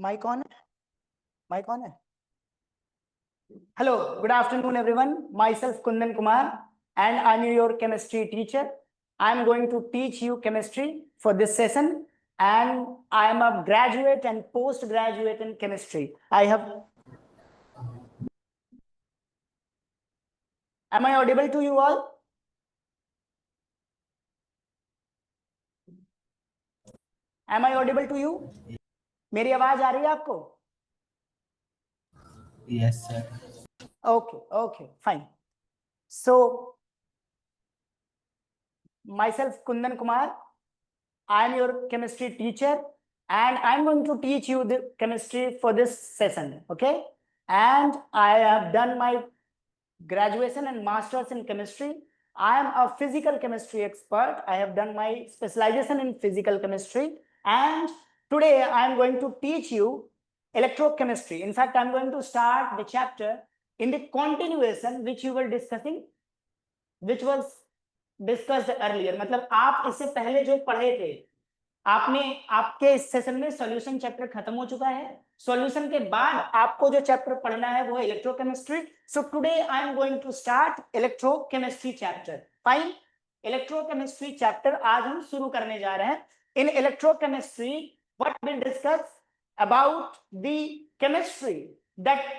Mic on है? Mic on है? Hello, good afternoon, everyone. Myself Kundan Kumar, and I'm your chemistry teacher. I'm going to teach you chemistry for this session, and I am a graduate and postgraduate in chemistry. Am I audible to you all? Am I audible to you? मेरी आवाज आ रही है आपको? Yes, sir. Okay, fine. So, myself Kundan Kumar, I am your chemistry teacher, and I'm going to teach you the chemistry for this session. Okay, and I have done my graduation and masters in chemistry. I am a physical chemistry expert. I have done my specialization in physical chemistry, and today I am going to teach you electrochemistry. In fact, I'm going to start the chapter in the continuation which you were discussing, which was discussed earlier. मतलब आप इससे पहले जो पढ़े थे, आपने आपके इस सेशन में सॉल्यूशन चैप्टर खत्म हो चुका है। सॉल्यूशन के बाद आपको जो चैप्टर पढ़ना है वो है electrochemistry. So today I am going to start electrochemistry chapter. Fine, electrochemistry chapter आज हम शुरू करने जा रहे हैं। In electrochemistry what will discuss about the chemistry that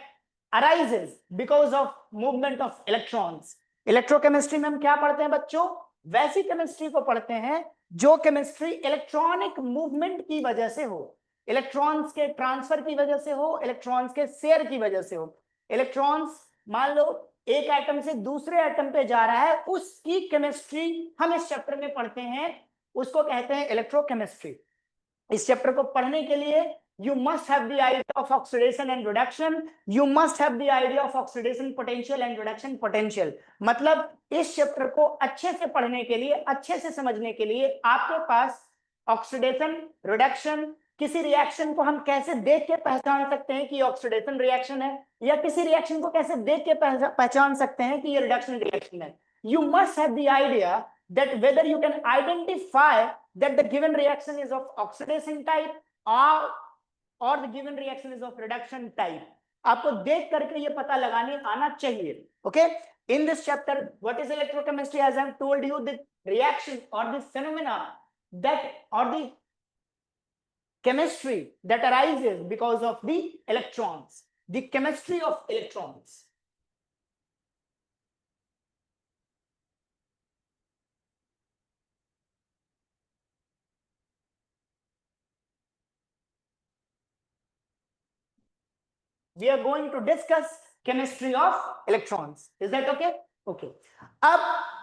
arises because of movement of electrons। Electrochemistry में हम क्या पढ़ते हैं बच्चों? वैसी केमिस्ट्री को पढ़ते हैं जो केमिस्ट्री इलेक्ट्रॉनिक मूवमेंट की वजह से हो, इलेक्ट्रॉन्स के ट्रांसफर की वजह से हो, इलेक्ट्रॉन्स के शेयर की वजह से हो। इलेक्ट्रॉन्स मान लो एक एटम से दूसरे एटम पे जा रहा है, उसकी केमिस्ट्री हम इस चैप्टर में पढ़ते हैं, उसको कहते हैं इलेक्ट्रोकेमिस्ट्री। इस चैप्टर को पढ़ने के लिए you must have the idea of oxidation and reduction, you must have the idea of oxidation potential and reduction potential। मतलब इस चैप्टर को अच्छे से पढ़ने के लिए, अच्छे से समझने के लिए आपके पास ऑक्सीडेशन, रिडक्शन, किसी रिएक्शन को हम कैसे देख के पहचान सकते हैं कि ये ऑक्सीडेशन रिएक्शन है, या किसी रिएक्शन को कैसे देख के पहचान सकते हैं कि ये रिडक्शन रिएक्शन है। You must have the idea that whether you can identify that the given reaction is of oxidation type or the given reaction is of reduction type। आपको देख करके ये पता लगाने आना चाहिए। Okay, in this chapter what is electrochemistry? As I have told you, the reaction or the phenomena that or the chemistry that arises because of the electrons, the chemistry of electrons। We are going to discuss chemistry of electrons. Is that okay? Okay.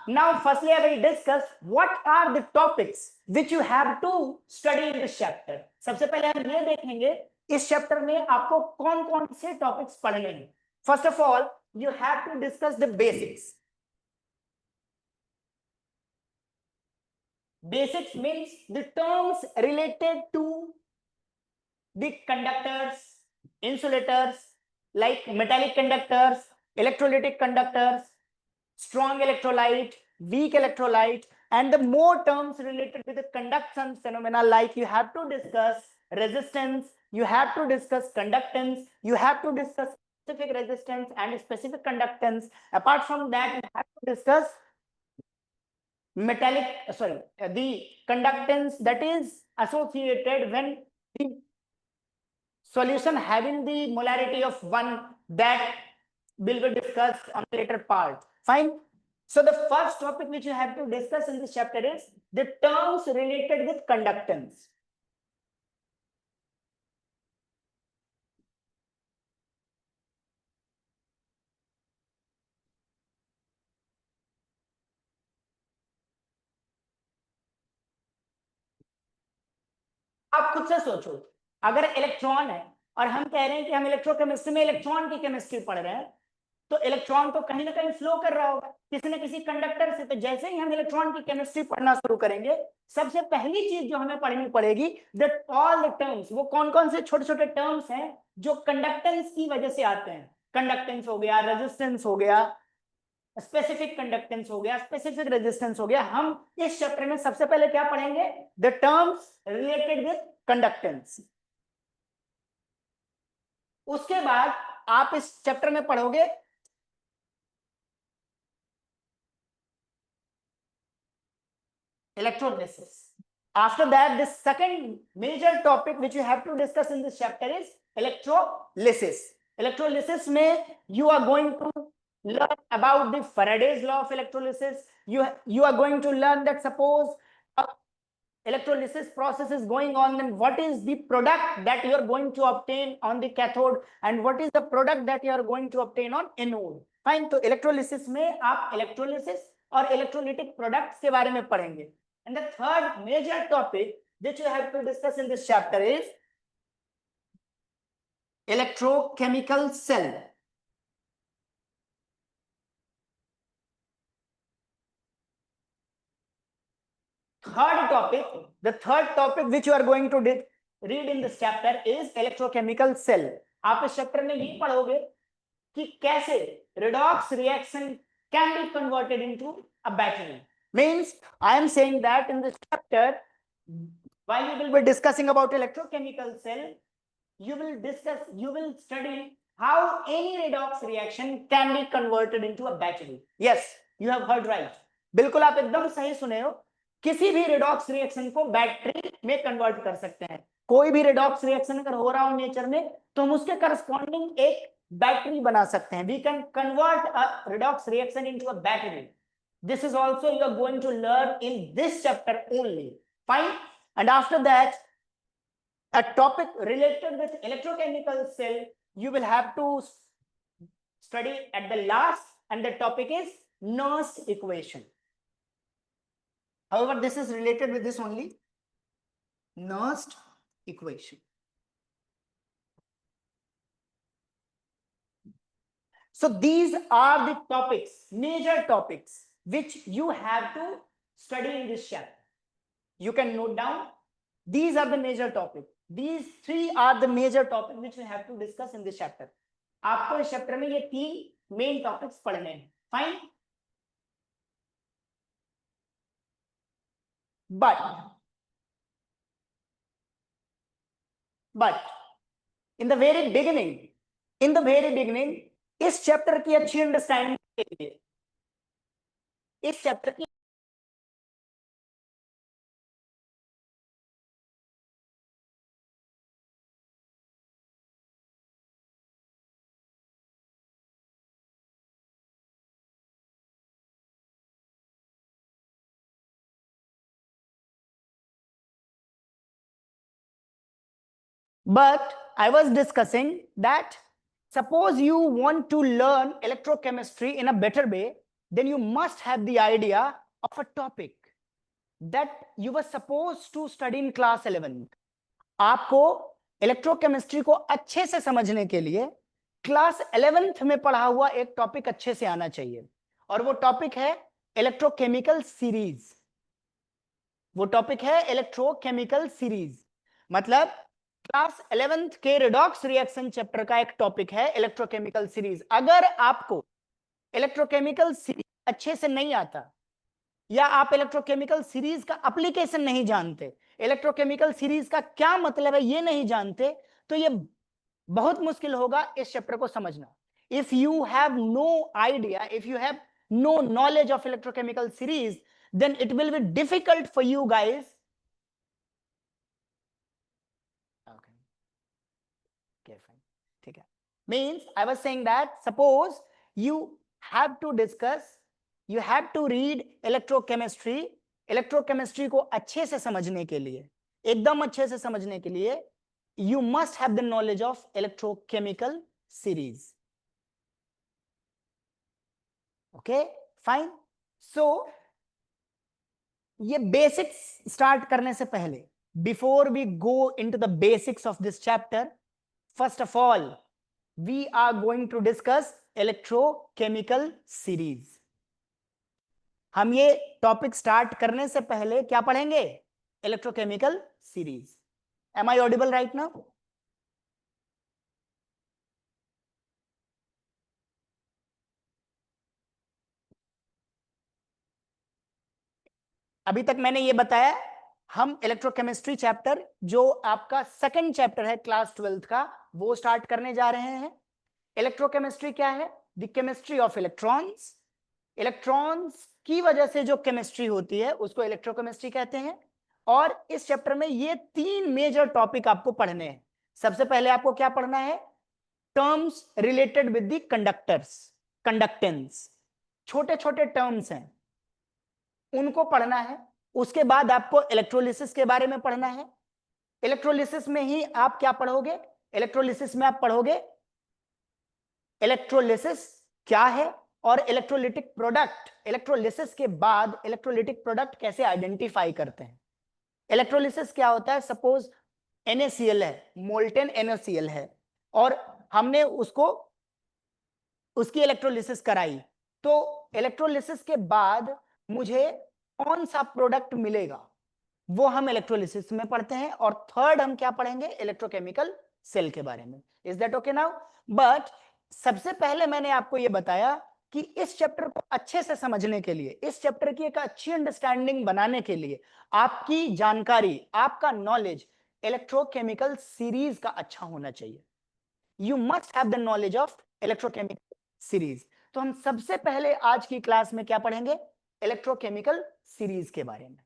Now firstly I will discuss what are the topics which you have to study in this chapter। सबसे पहले हम ये देखेंगे इस chapter में आपको कौन कौन से टॉपिक्स पढ़ने हैं। First of all, you have to discuss the basics। Basics means the terms related to the conductors, insulators, like metallic conductors, electrolytic conductors, strong electrolyte, weak electrolyte, and the more terms related with the conduction phenomena, like you have to discuss resistance, you have to discuss conductance, you have to discuss specific resistance and specific conductance। Apart from that, you have to discuss the conductance that is associated when the solution having the molarity of 1, that will be discussed on the later part। Fine. So the first topic which you have to discuss in this chapter is the terms related with conductance। आप खुद से सोचो, अगर electron है और हम कह रहे हैं कि हम इलेक्ट्रोकेमिस्ट्री में इलेक्ट्रॉन की केमिस्ट्री पढ़ रहे हैं, तो इलेक्ट्रॉन तो कहीं ना कहीं फ्लो कर रहा होगा किसी न किसी कंडक्टर से। तो जैसे ही हम इलेक्ट्रॉन की केमिस्ट्री पढ़ना शुरू करेंगे, सबसे पहली चीज जो हमें पढ़नी पड़ेगी दैट ऑल द टर्म्स, वो कौन कौन से छोटे छोटे टर्म्स हैं जो कंडक्टेंस की वजह से आते हैं। कंडक्टेंस हो गया, रेजिस्टेंस हो गया, स्पेसिफिक कंडक्टेंस हो गया, स्पेसिफिक रेजिस्टेंस हो गया। हम इस चैप्टर में सबसे पहले क्या पढ़ेंगे? The terms related with conductance. उसके बाद आप इस चैप्टर में पढ़ोगे electrolysis. After that, the second major topic which you have to discuss in this chapter is electrolysis. Electrolysis में you are going to learn about the Faraday's law of electrolysis. You are going to learn that suppose a electrolysis process is going on, then what is the product that you are going to obtain on the cathode and what is the product that you are going to obtain on anode. Fine. तो electrolysis में आप electrolysis और electrolytic products के बारे में पढ़ेंगे. And the third major topic which you have to discuss in this chapter is electrochemical cell. The third topic which you are going to read in this chapter is electrochemical cell. आप इस chapter में ये पढ़ोगे कि कैसे redox reaction can be converted into a battery. Means I am saying that in this chapter, while we will be discussing about electrochemical cell, you will study how any redox reaction can be converted into a battery. Yes, you have heard right. बिल्कुल आप एकदम सही सुने हो. किसी भी redox reaction को battery में कन्वर्ट कर सकते हैं. कोई भी redox reaction अगर हो रहा हो नेचर में तो हम उसके करस्पॉन्डिंग एक बैटरी बना सकते हैं. We can convert a redox reaction into a battery. This is also you are going to learn in this chapter only. Fine. And after that, a topic related with electrochemical cell you will have to study at the last, and the topic is Nernst equation. However, this is related with this only, Nernst equation. So these are the topics, major topics which you have to study in this chapter. You can note down, these are the major topics. These three are the major topics which we have to discuss in this chapter. आपको इस chapter में ये तीन main topics पढ़ने हैं. Fine. but in the very beginning इस chapter की अच्छी अंडरस्टैंडिंग के लिए, इस चैप्टर की But I was discussing that suppose you want to learn electrochemistry in a better way, then you must have the idea of a topic that you were supposed to study in class 11. आपको electrochemistry को अच्छे से समझने के लिए class 11th में पढ़ा हुआ एक टॉपिक अच्छे से आना चाहिए, और वो टॉपिक है इलेक्ट्रोकेमिकल सीरीज. वो टॉपिक है इलेक्ट्रोकेमिकल सीरीज. मतलब क्लास 11th के रिडॉक्स रिएक्शन चैप्टर का एक टॉपिक है इलेक्ट्रोकेमिकल सीरीज. अगर आपको इलेक्ट्रोकेमिकल सीरीज अच्छे से नहीं आता, या आप इलेक्ट्रोकेमिकल सीरीज का एप्लीकेशन नहीं जानते, इलेक्ट्रोकेमिकल सीरीज का क्या मतलब है ये नहीं जानते, तो ये बहुत मुश्किल होगा इस चैप्टर को समझना. If you have no idea, if you have no knowledge of electrochemical series, then it will be difficult for you guys. Okay, fine. ठीक है. Means I was saying that suppose you have to discuss, you have to read electrochemistry. electrochemistry को अच्छे से समझने के लिए, एकदम अच्छे से समझने के लिए, you must have the knowledge of electrochemical series. Okay, fine. So ये बेसिक्स स्टार्ट करने से पहले, before we go into the basics of this chapter, first of all we are going to discuss electrochemical series. हम ये topic start करने से पहले क्या पढ़ेंगे? Electrochemical series. Am I audible right now? अभी तक मैंने ये बताया हम इलेक्ट्रोकेमिस्ट्री चैप्टर जो आपका सेकंड चैप्टर है क्लास 12th का, वो स्टार्ट करने जा रहे हैं। इलेक्ट्रोकेमिस्ट्री क्या है? The chemistry of electrons. Electrons की वजह से जो केमिस्ट्री होती है उसको इलेक्ट्रोकेमिस्ट्री कहते हैं। और इस चैप्टर में ये 3 मेजर टॉपिक आपको पढ़ने हैं। सबसे पहले आपको क्या पढ़ना है? Terms related with the conductors, conductance. छोटे छोटे टर्म्स हैं, उनको पढ़ना है। उसके बाद आपको इलेक्ट्रोलिसिस के बारे में पढ़ना है। इलेक्ट्रोलिसिस में ही आप क्या पढ़ोगे? इलेक्ट्रोलिसिस में आप पढ़ोगे इलेक्ट्रोलिसिस क्या है और इलेक्ट्रोलिटिक प्रोडक्ट, इलेक्ट्रोलिसिस के बाद इलेक्ट्रोलिटिक प्रोडक्ट कैसे आइडेंटिफाई करते हैं। इलेक्ट्रोलिसिस क्या होता है? सपोज NaCl है, मोल्टेन NaCl है, और हमने उसको उसकी इलेक्ट्रोलिसिस कराई, तो इलेक्ट्रोलिसिस के बाद मुझे कौन सा प्रोडक्ट मिलेगा वो हम इलेक्ट्रोलिसिस में पढ़ते हैं। और थर्ड हम क्या पढ़ेंगे? इलेक्ट्रोकेमिकल सेल के बारे में। Is that okay now? But सबसे पहले मैंने आपको यह बताया कि इस चैप्टर को अच्छे से समझने के लिए, इस चैप्टर की एक अच्छी अंडरस्टैंडिंग बनाने के लिए आपकी जानकारी, आपका नॉलेज इलेक्ट्रोकेमिकल सीरीज का अच्छा होना चाहिए। You must have the knowledge of electrochemical series. तो हम सबसे पहले आज की क्लास में क्या पढ़ेंगे? इलेक्ट्रोकेमिकल सीरीज के बारे में।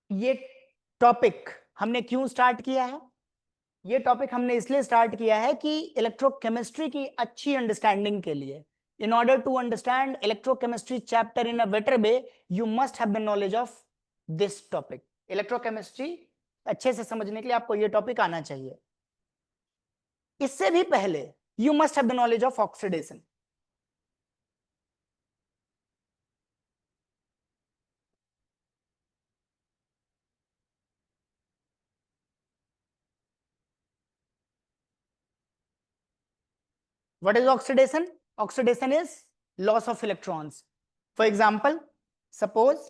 ये टॉपिक हमने क्यों स्टार्ट किया है? ये टॉपिक हमने इसलिए स्टार्ट किया है कि इलेक्ट्रोकेमिस्ट्री की अच्छी अंडरस्टैंडिंग के लिए, in order to understand electrochemistry chapter in a better way, you must have the knowledge of this topic. Electrochemistry अच्छे से समझने के लिए आपको ये टॉपिक आना चाहिए। इससे भी पहले you must have the knowledge of oxidation. What is oxidation? Oxidation is loss of electrons. For example, suppose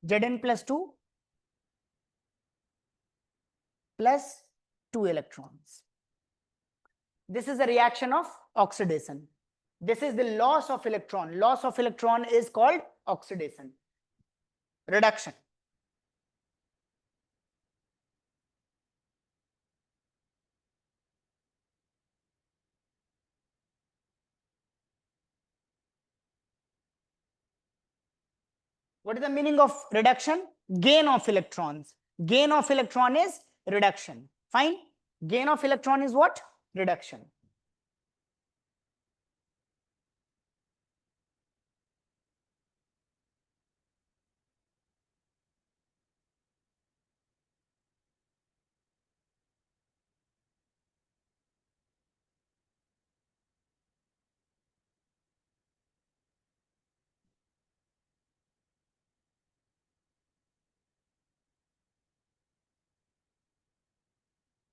Zn plus 2 plus 2 electrons. This is a reaction of oxidation. This is the loss of electron. Loss of electron is called oxidation. Reduction. What is the meaning of reduction? Gain of electrons. Gain of electron is reduction. Fine. Gain of electron is what? Reduction.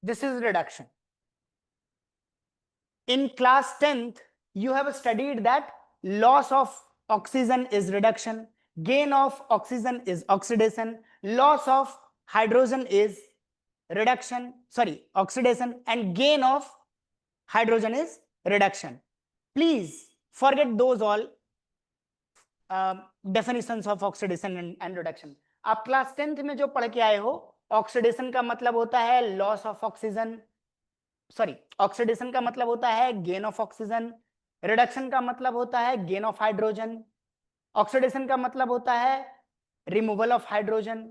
This is reduction. In class 10th, you have studied that loss of oxygen is reduction, gain of oxygen is oxidation, loss of hydrogen is reduction, sorry, oxidation, and gain of hydrogen is reduction. Please forget those all. Definitions of oxidation and reduction. आप class 10th में जो पढ़ के आए हो, oxidation का मतलब होता है loss of oxygen, sorry, oxidation का मतलब होता है गेन ऑफ ऑक्सीजन, रिडक्शन का मतलब होता है गेन ऑफ हाइड्रोजन, ऑक्सीडेशन का मतलब होता है रिमूवल ऑफ हाइड्रोजन,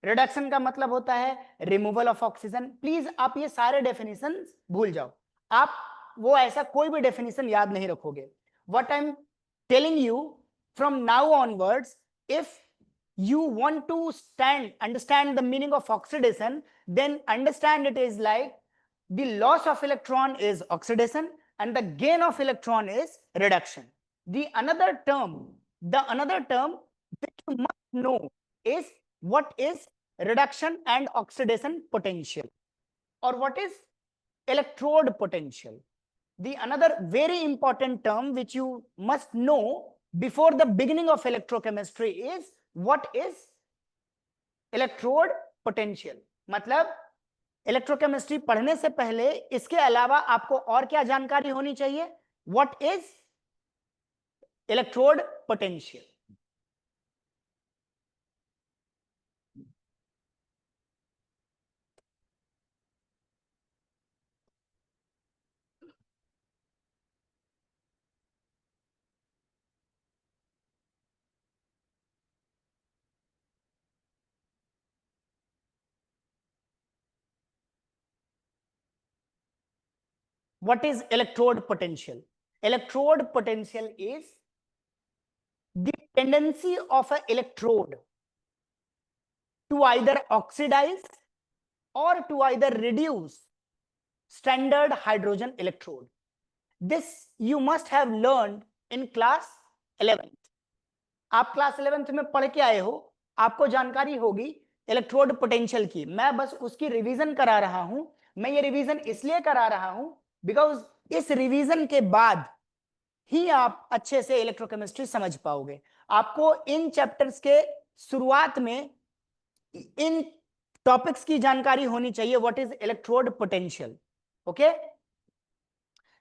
रिडक्शन का मतलब होता है रिमूवल ऑफ ऑक्सीजन। प्लीज आप ये सारे डेफिनेशन भूल जाओ, आप वो ऐसा कोई भी डेफिनेशन याद नहीं रखोगे। What I am telling you from now onwards, if you want to understand the meaning of oxidation, then understand it is like the loss of electron is oxidation and the gain of electron is reduction. The another term which you must know is what is reduction and oxidation potential, or what is electrode potential. The another very important term which you must know before the beginning of electrochemistry is what is electrode potential. मतलब electrochemistry पढ़ने से पहले इसके अलावा आपको और क्या जानकारी होनी चाहिए? What is electrode potential? What is electrode potential? Electrode potential is the tendency of an electrode to either oxidize or to either reduce standard hydrogen electrode. This you must have learned in class 11th. आप class 11th में पढ़ के आए हो, आपको जानकारी होगी electrode potential की। मैं बस उसकी रिवीजन करा रहा हूं। मैं ये रिवीजन इसलिए करा रहा हूं बिकॉज इस रिवीजन के बाद ही आप अच्छे से इलेक्ट्रोकेमिस्ट्री समझ पाओगे। आपको इन चैप्टर्स के शुरुआत में इन टॉपिक्स की जानकारी होनी चाहिए, what is electrode potential. Okay,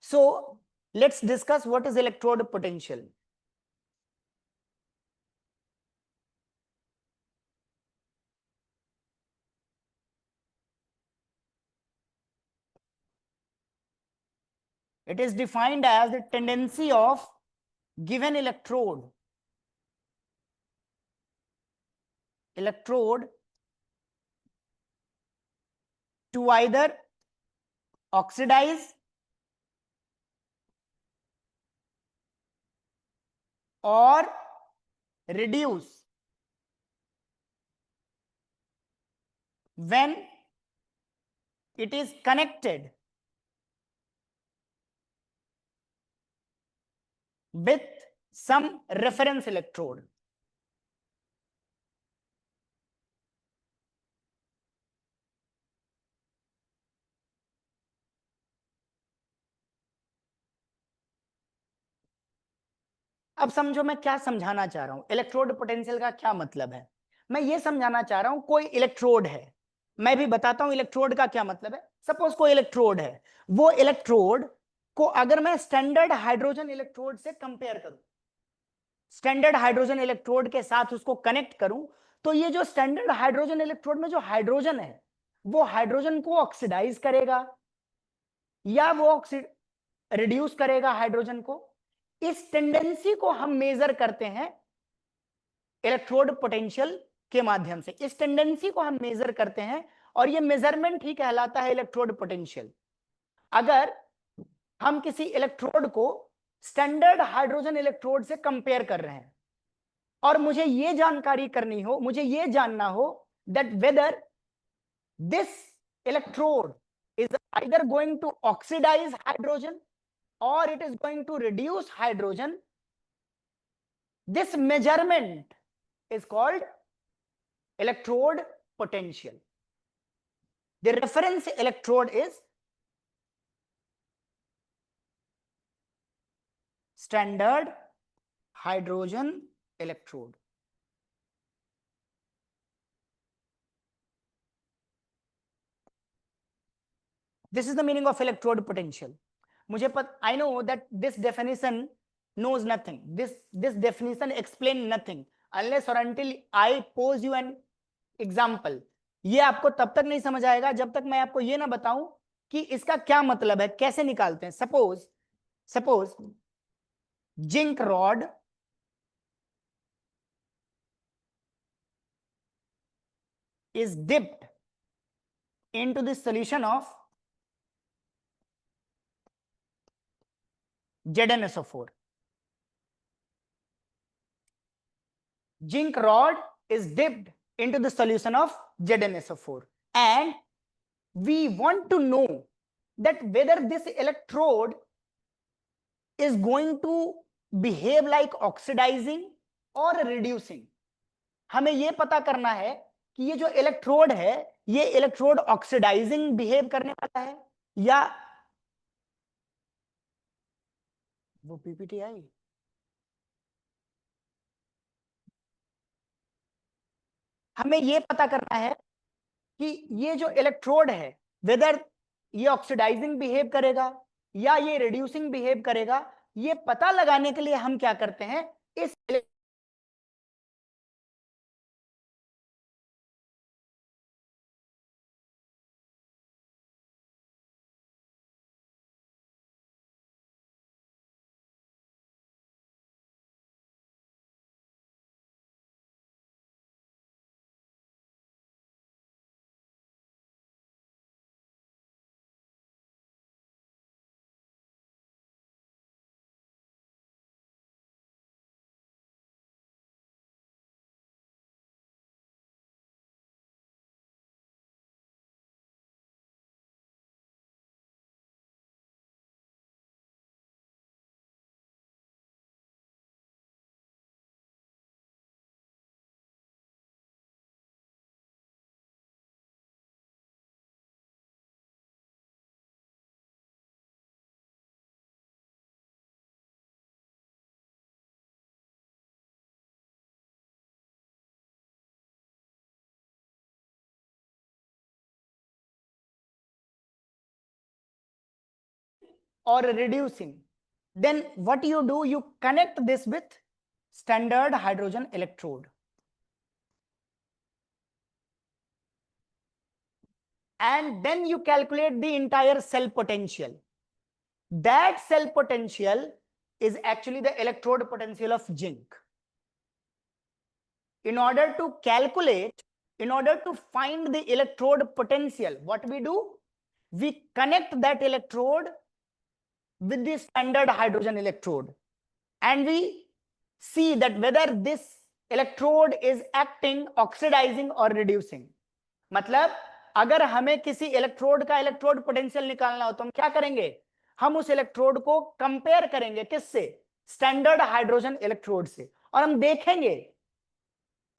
so let's discuss what is electrode potential. It is defined as the tendency of given electrode to either oxidize or reduce when it is connected with some reference electrode. अब समझो मैं क्या समझाना चाह रहा हूं, electrode potential का क्या मतलब है। मैं ये समझाना चाह रहा हूं कोई इलेक्ट्रोड है, मैं भी बताता हूं इलेक्ट्रोड का क्या मतलब है। सपोज कोई इलेक्ट्रोड है, वो इलेक्ट्रोड को अगर मैं स्टैंडर्ड हाइड्रोजन इलेक्ट्रोड से कंपेयर करूं, स्टैंडर्ड हाइड्रोजन इलेक्ट्रोड के साथ उसको कनेक्ट करूं, तो ये जो स्टैंडर्ड हाइड्रोजन इलेक्ट्रोड में जो हाइड्रोजन है, वो हाइड्रोजन को ऑक्सीडाइज करेगा या वो रिड्यूस करेगा हाइड्रोजन को। इस टेंडेंसी को हम मेजर करते हैं इलेक्ट्रोड पोटेंशियल के माध्यम से। इस टेंडेंसी को हम मेजर करते हैं और ये मेजरमेंट ही कहलाता है इलेक्ट्रोड पोटेंशियल। अगर हम किसी इलेक्ट्रोड को स्टैंडर्ड हाइड्रोजन इलेक्ट्रोड से कंपेयर कर रहे हैं और मुझे ये जानकारी करनी हो, मुझे ये जानना हो that whether this electrode is either going to oxidise hydrogen or it is going to reduce hydrogen, this measurement is called electrode potential. The reference electrode is standard hydrogen electrode. This is the meaning of electrode potential. मुझे I know that this definition knows nothing. This definition explain nothing unless or until I pose you an example. ये आपको तब तक नहीं समझ आएगा जब तक मैं आपको ये ना बताऊं कि इसका क्या मतलब है, कैसे निकालते हैं. Suppose zinc rod is dipped into the solution of ZnSO4. Zinc rod is dipped into the solution of ZnSO4, and we want to know that whether this electrode is going to behave like oxidizing or reducing. हमें ये पता करना है कि ये जो electrode है ये इलेक्ट्रोड ऑक्सीडाइजिंग बिहेव करने वाला है या वो पीपीटी आई. हमें ये पता करना है कि ये जो इलेक्ट्रोड है वेदर ये ऑक्सीडाइजिंग बिहेव करेगा या ये रिड्यूसिंग बिहेव करेगा. ये पता लगाने के लिए हम क्या करते हैं, इस or reducing, then what you do, you connect this with standard hydrogen electrode and then you calculate the entire cell potential. That cell potential is actually the electrode potential of zinc. In order to calculate, in order to find the electrode potential, what we do, we connect that electrode with the standard hydrogen electrode and we see that whether this electrode is acting oxidizing or reducing. मतलब अगर हमें किसी electrode का electrode potential निकालना हो तो हम क्या करेंगे, हम उस इलेक्ट्रोड को कंपेयर करेंगे किससे, स्टैंडर्ड हाइड्रोजन इलेक्ट्रोड से, और हम देखेंगे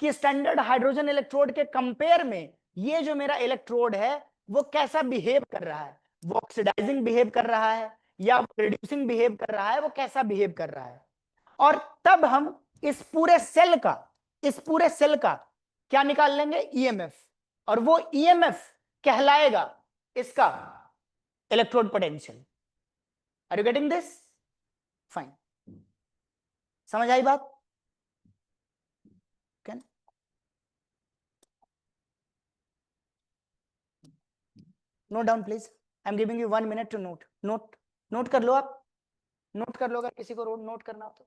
कि स्टैंडर्ड हाइड्रोजन इलेक्ट्रोड के कंपेयर में ये जो मेरा इलेक्ट्रोड है वो कैसा बिहेव कर रहा है, वो ऑक्सीडाइजिंग बिहेव कर रहा है या रिड्यूसिंग बिहेव कर रहा है, वो कैसा बिहेव कर रहा है. और तब हम इस पूरे सेल का क्या निकाल लेंगे, ईएमएफ, और वो ईएमएफ कहलाएगा इसका electrode potential. Are you getting this? Fine, समझ आई बात? Can note down please. I am giving you 1 minute to note कर लो. आप नोट कर लो अगर किसी को नोट करना हो तो.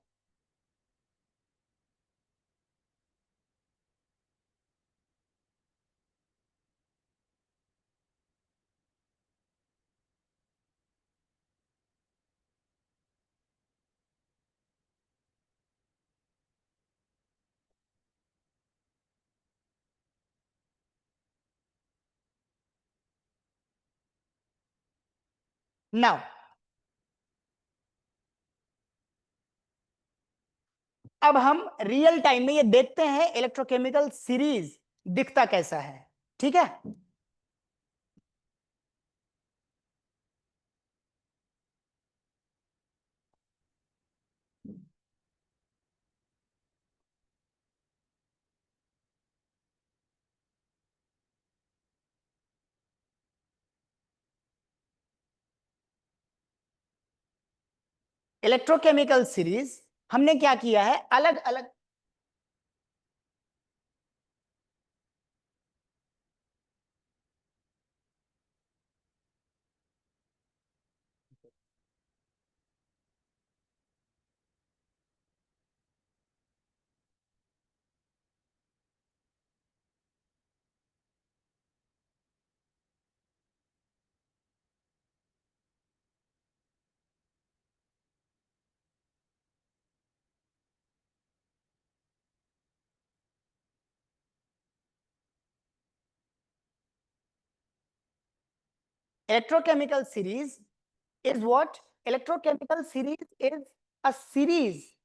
नाउ अब हम रियल टाइम में ये देखते हैं इलेक्ट्रोकेमिकल सीरीज दिखता कैसा है. ठीक है, इलेक्ट्रोकेमिकल सीरीज हमने क्या किया है, अलग अलग electrochemical series is what? Electrochemical series is a series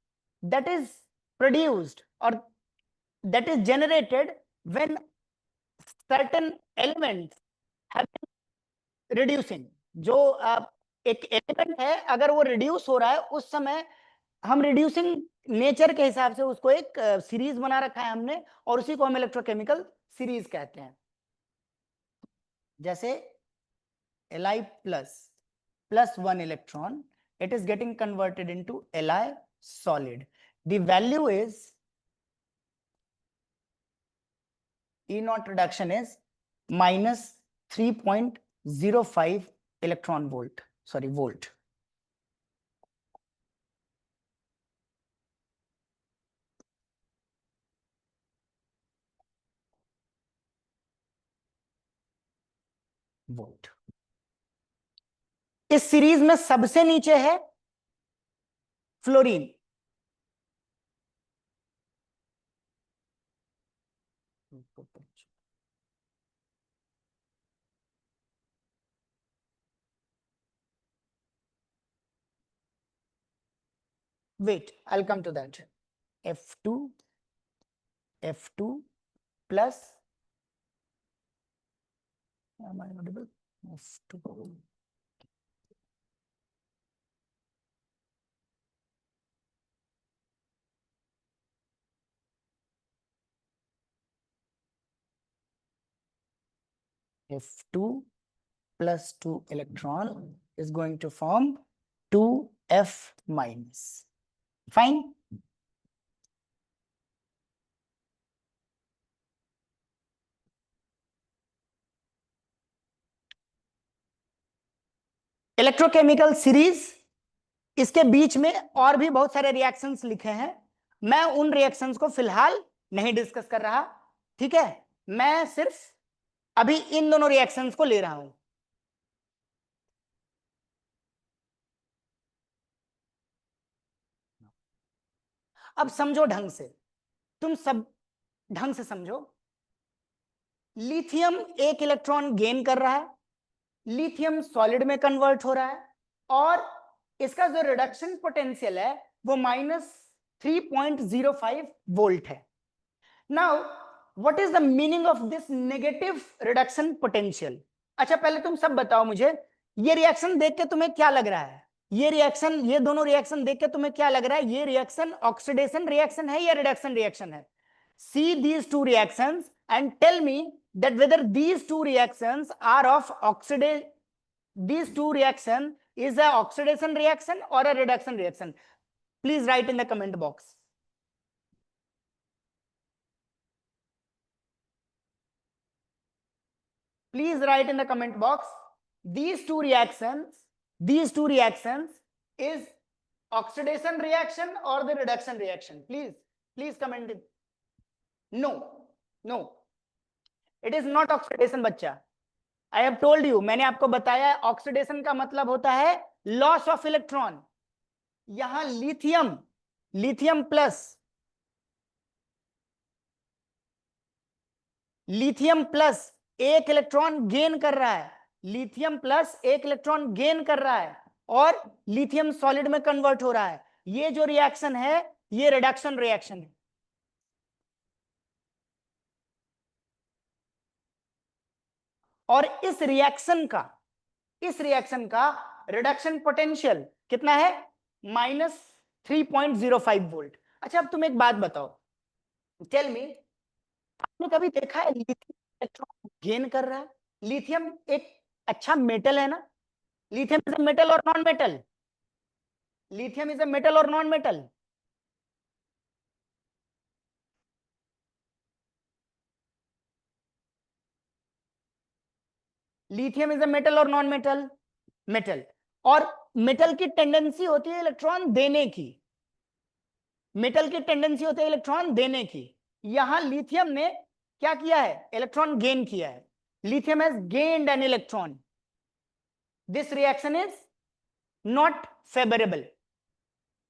that is produced or that is generated when certain elements have been reducing. जो एक एलिमेंट है अगर वो रिड्यूस हो रहा है उस समय हम रिड्यूसिंग नेचर के हिसाब से उसको एक सीरीज बना रखा है हमने और उसी को हम इलेक्ट्रोकेमिकल सीरीज कहते हैं। जैसे Li plus 1 electron, it is getting converted into Li solid. The value is E naught reduction is minus 3.05 electron volt, sorry, volt. Volt. इस सीरीज में सबसे नीचे है fluorine. Wait, I'll come to that. F2 plus, am I audible? F2 F2 plus 2 electron is going to form 2F minus. Fine. Electrochemical series, इसके बीच में और भी बहुत सारे रिएक्शंस लिखे हैं, मैं उन रिएक्शंस को फिलहाल नहीं डिस्कस कर रहा, ठीक है। मैं सिर्फ अभी इन दोनों रिएक्शंस को ले रहा हूं। अब समझो ढंग से, तुम सब ढंग से समझो। लिथियम एक इलेक्ट्रॉन गेन कर रहा है, लिथियम सॉलिड में कन्वर्ट हो रहा है और इसका जो रिडक्शन पोटेंशियल है वो -3.05 वोल्ट है। Now what is the meaning of this negative reduction potential? अच्छा पहले तुम सब बताओ मुझे, ये रिएक्शन देख के तुम्हें क्या लग रहा है? ये रिएक्शन, ये दोनों रिएक्शन देख के तुम्हें क्या लग रहा है? ये रिएक्शन ऑक्सीडेशन रिएक्शन है या रिडक्शन रिएक्शन है? See these two reactions and tell me that whether these two reactions are of oxidation, these two reaction is a oxidation reaction or a reduction reaction. Please write in the comment box. Please write in the comment box. These two reactions is oxidation reaction or the reduction reaction. Please comment it. No, it is not oxidation बच्चा। I have told you, मैंने आपको बताया oxidation का मतलब होता है loss of electron. यहां lithium plus एक इलेक्ट्रॉन गेन कर रहा है, लिथियम प्लस एक इलेक्ट्रॉन गेन कर रहा है और लिथियम सॉलिड में कन्वर्ट हो रहा है। ये जो रिएक्शन है ये रिडक्शन रिएक्शन है। और इस रिएक्शन का रिडक्शन पोटेंशियल कितना है? -3.05 वोल्ट। अच्छा अब तुम एक बात बताओ, टेल मी, आपने कभी देखा है लिथियम इलेक्ट्रॉन गेन कर रहा है? लिथियम एक अच्छा मेटल है ना? लिथियम इज अ मेटल और non metal? Lithium is a metal और non metal? Lithium is a metal और नॉन मेटल? मेटल। और मेटल की टेंडेंसी होती है इलेक्ट्रॉन देने की, मेटल की टेंडेंसी होती है इलेक्ट्रॉन देने की। यहां लिथियम ने क्या किया है? इलेक्ट्रॉन गेन किया है। Lithium has gained an electron. This reaction is not favorable.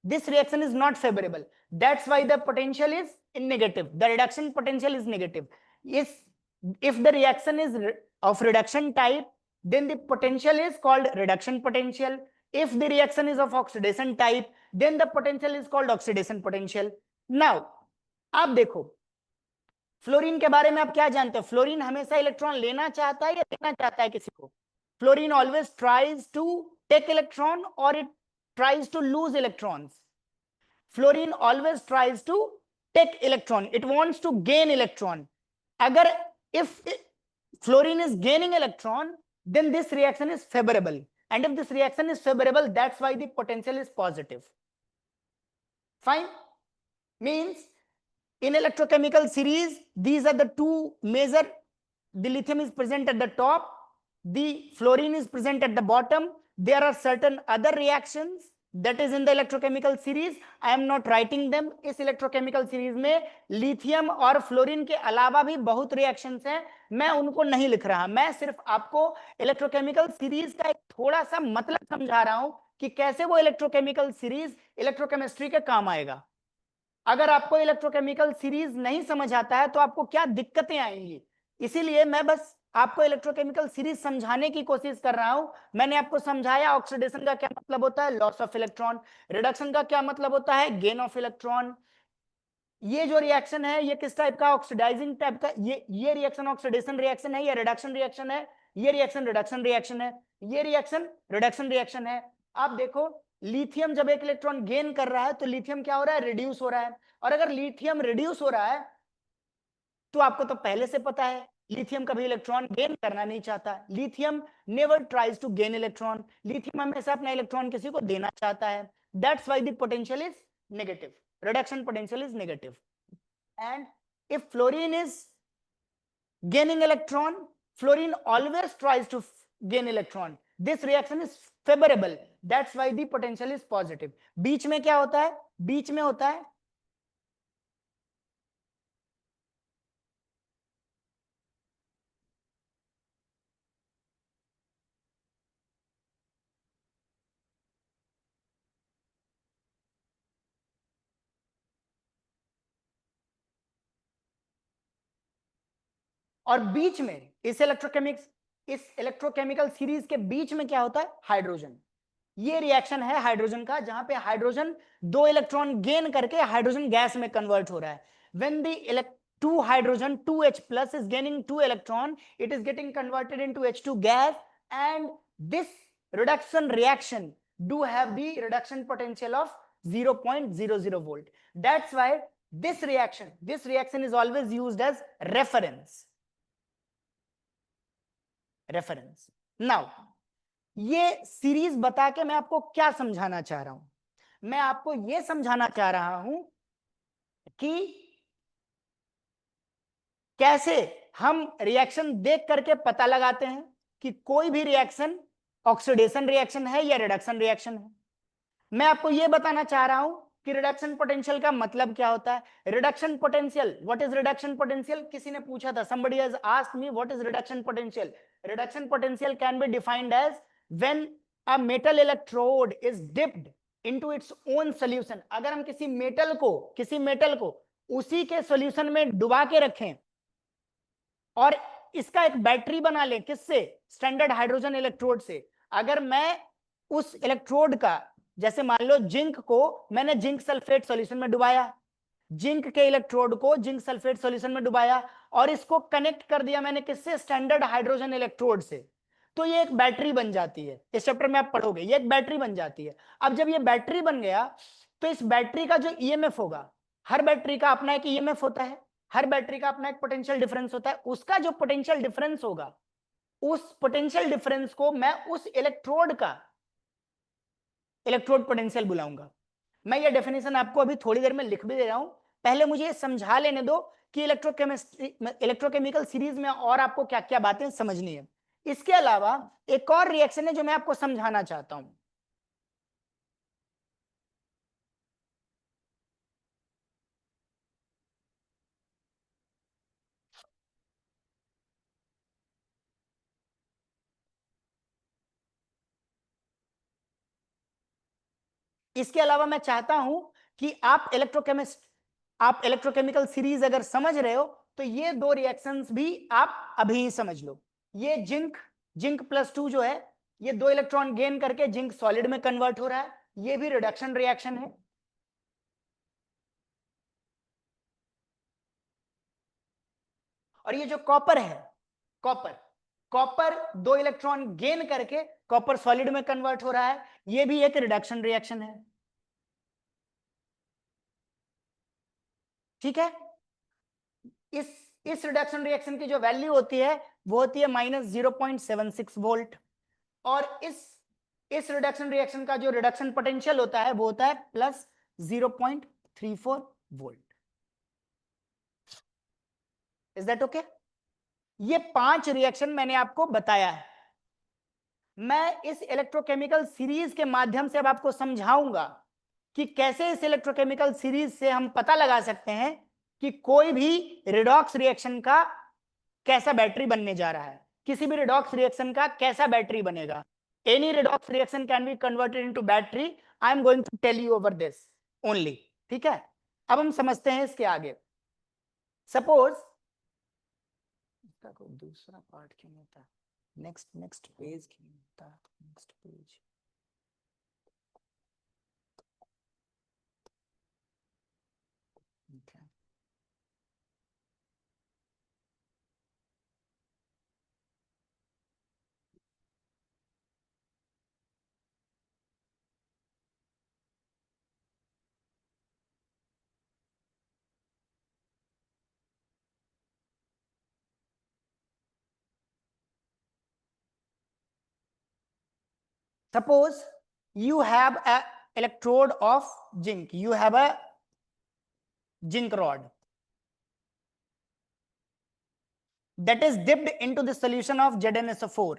This reaction is not favorable. That's why the potential is in negative. The reduction potential is negative. If the reaction is of reduction type, then the potential is called reduction potential. If the reaction is of oxidation type, then the potential is called oxidation potential. Now, आप देखो fluorine के बारे में आप क्या जानते हो? Fluorine हमेशा इलेक्ट्रॉन लेना चाहता है या देना चाहता है किसी को? Fluorine always tries to take electron और it tries to lose electrons. Fluorine always tries to take electron. It wants to gain electron. Agar if fluorine is gaining electron, then this reaction is favorable. And if this reaction is favorable, that's why the potential is positive. Fine? Means in electrochemical series, these are the two major. The lithium is present at the top, the fluorine is present at the bottom. There are certain other reactions that is in the electrochemical series. I am not writing them. इस electrochemical series में lithium और fluorine के अलावा भी बहुत reactions हैं, मैं उनको नहीं लिख रहा। मैं सिर्फ आपको electrochemical series का एक थोड़ा सा मतलब समझा रहा हूं कि कैसे वो electrochemical series electrochemistry के काम आएगा। अगर आपको इलेक्ट्रोकेमिकल सीरीज नहीं समझ आता है तो आपको क्या दिक्कतें आएंगी, इसीलिए मैं बस आपको इलेक्ट्रोकेमिकल सीरीज समझाने की कोशिश कर रहा हूं। मैंने आपको समझाया ऑक्सीडेशन का क्या मतलब होता है, लॉस ऑफ इलेक्ट्रॉन। रिडक्शन का क्या मतलब होता है, गेन ऑफ इलेक्ट्रॉन। ये जो रिएक्शन है ये किस टाइप का, ऑक्सीडाइजिंग टाइप का। ये रिएक्शन ऑक्सीडेशन रिएक्शन है या रिडक्शन रिएक्शन है? ये रिएक्शन रिडक्शन रिएक्शन है, ये रिएक्शन रिडक्शन रिएक्शन है। आप देखो लिथियम जब एक इलेक्ट्रॉन गेन कर रहा है तो लिथियम क्या हो रहा है, रिड्यूस हो रहा है। और अगर लिथियम रिड्यूस हो रहा है तो आपको तो पहले से पता है लिथियम कभी इलेक्ट्रॉन गेन करना नहीं चाहता। Lithium never tries to gain electron. Lithium हमेशा अपना इलेक्ट्रॉन किसी को देना चाहता है। That's why the potential is negative, reduction potential is negative. And if fluorine is gaining electron, fluorine always tries to gain electron. This reaction is favorable. That's why the potential is positive. बीच में क्या होता है, बीच में होता है और बीच में इस इलेक्ट्रोकेमिकल सीरीज के बीच में क्या होता है, हाइड्रोजन। ये रिएक्शन है हाइड्रोजन का, जहां पे हाइड्रोजन दो इलेक्ट्रॉन गेन करके हाइड्रोजन गैस में कन्वर्ट हो रहा है। When the two hydrogen 2H plus is gaining 2 electron, it is getting converted into H2 gas, and this reduction reaction do have the reduction potential of 0.00 volt. That's why this reaction is always used as reference. Now ये series बता के मैं आपको क्या समझाना चाह रहा हूं, मैं आपको ये समझाना चाह रहा हूं कि कैसे हम रिएक्शन देख करके पता लगाते हैं कि कोई भी रिएक्शन ऑक्सीडेशन रिएक्शन है या रिडक्शन रिएक्शन है। मैं आपको यह बताना चाह रहा हूं कि रिडक्शन पोटेंशियल का मतलब क्या होता है। Reduction potential, what is reduction potential? किसी ने पूछा था, somebody has asked me what is reduction potential. Reduction potential can be defined as when a metal electrode is dipped into its own solution. अगर हम किसी मेटल को उसी के सॉल्यूशन में डुबा के रखें और इसका एक बैटरी बना लें, किससे, स्टैंडर्ड हाइड्रोजन इलेक्ट्रोड से। अगर मैं उस इलेक्ट्रोड का, जैसे मान लो जिंक को मैंने जिंक सल्फेट सॉल्यूशन में डुबाया, जिंक के इलेक्ट्रोड को जिंक सल्फेट सॉल्यूशन में डुबाया और इसको कनेक्ट कर दिया मैंने किससे, स्टैंडर्ड हाइड्रोजन इलेक्ट्रोड से, तो ये एक बैटरी बन जाती है। इस चैप्टर में आप पढ़ोगे, ये एक बैटरी बन जाती है। अब जब ये बैटरी बन गया तो इस बैटरी का जो ईएमएफ होगा, हर बैटरी का अपना एक ईएमएफ होता है, हर बैटरी का अपना एक पोटेंशियल डिफरेंस होता है। उसका जो पोटेंशियल डिफरेंस होगा, उस पोटेंशियल डिफरेंस को मैं उस इलेक्ट्रोड का इलेक्ट्रोड पोटेंशियल बुलाऊंगा। मैं ये डेफिनेशन आपको अभी थोड़ी देर में लिख भी दे रहा हूं, पहले मुझे ये समझा लेने दो कि इलेक्ट्रोकेमिस्ट्री इलेक्ट्रोकेमिकल सीरीज में और आपको क्या क्या बातें समझनी है। इसके अलावा एक और रिएक्शन है जो मैं आपको समझाना चाहता हूं। इसके अलावा मैं चाहता हूं कि आप इलेक्ट्रोकेमिकल सीरीज अगर समझ रहे हो तो ये दो रिएक्शंस भी आप अभी समझ लो। ये जिंक जिंक +2 जो है, ये 2 इलेक्ट्रॉन गेन करके जिंक सॉलिड में कन्वर्ट हो रहा है, ये भी रिडक्शन रिएक्शन है। और ये जो कॉपर है, कॉपर कॉपर 2 इलेक्ट्रॉन गेन करके कॉपर सॉलिड में कन्वर्ट हो रहा है, ये भी एक रिडक्शन रिएक्शन है। ठीक है, इस इस रिडक्शन रिएक्शन की जो वैल्यू होती है वो होती है -0.76 वोल्ट। और इस रिडक्शन रिएक्शन का जो रिडक्शन पोटेंशियल होता है वो होता है +0.34 वोल्ट। Is that okay? ये 5 रिएक्शन मैंने आपको बताया है। मैं इस इलेक्ट्रोकेमिकल सीरीज के माध्यम से अब आपको समझाऊंगा कि कैसे इस इलेक्ट्रोकेमिकल सीरीज से हम पता लगा सकते हैं कि कोई भी रिडॉक्स रिएक्शन का कैसा बैटरी बनने जा रहा है, किसी भी रिडॉक्स रिएक्शन का कैसा बैटरी बनेगा। Any redox reaction can be converted into battery. I am going to tell you over this only. ठीक है, अब हम समझते हैं इसके आगे। सपोज इसका कोई दूसरा पार्ट क्यों नहीं होता, नेक्स्ट नेक्स्ट पेज क्यों नहीं होता, next page. Okay. Suppose you have a electrode of zinc, you have a zinc rod that is dipped into the solution of ZnSO4.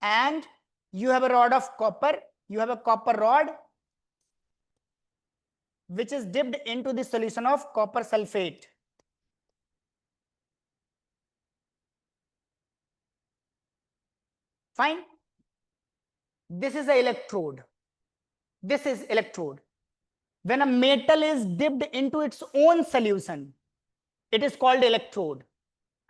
And you have a rod of copper, you have a copper rod which is dipped into the solution of copper sulfate. Fine. This is the electrode. This is electrode. When a metal is dipped into its own solution, it is called electrode.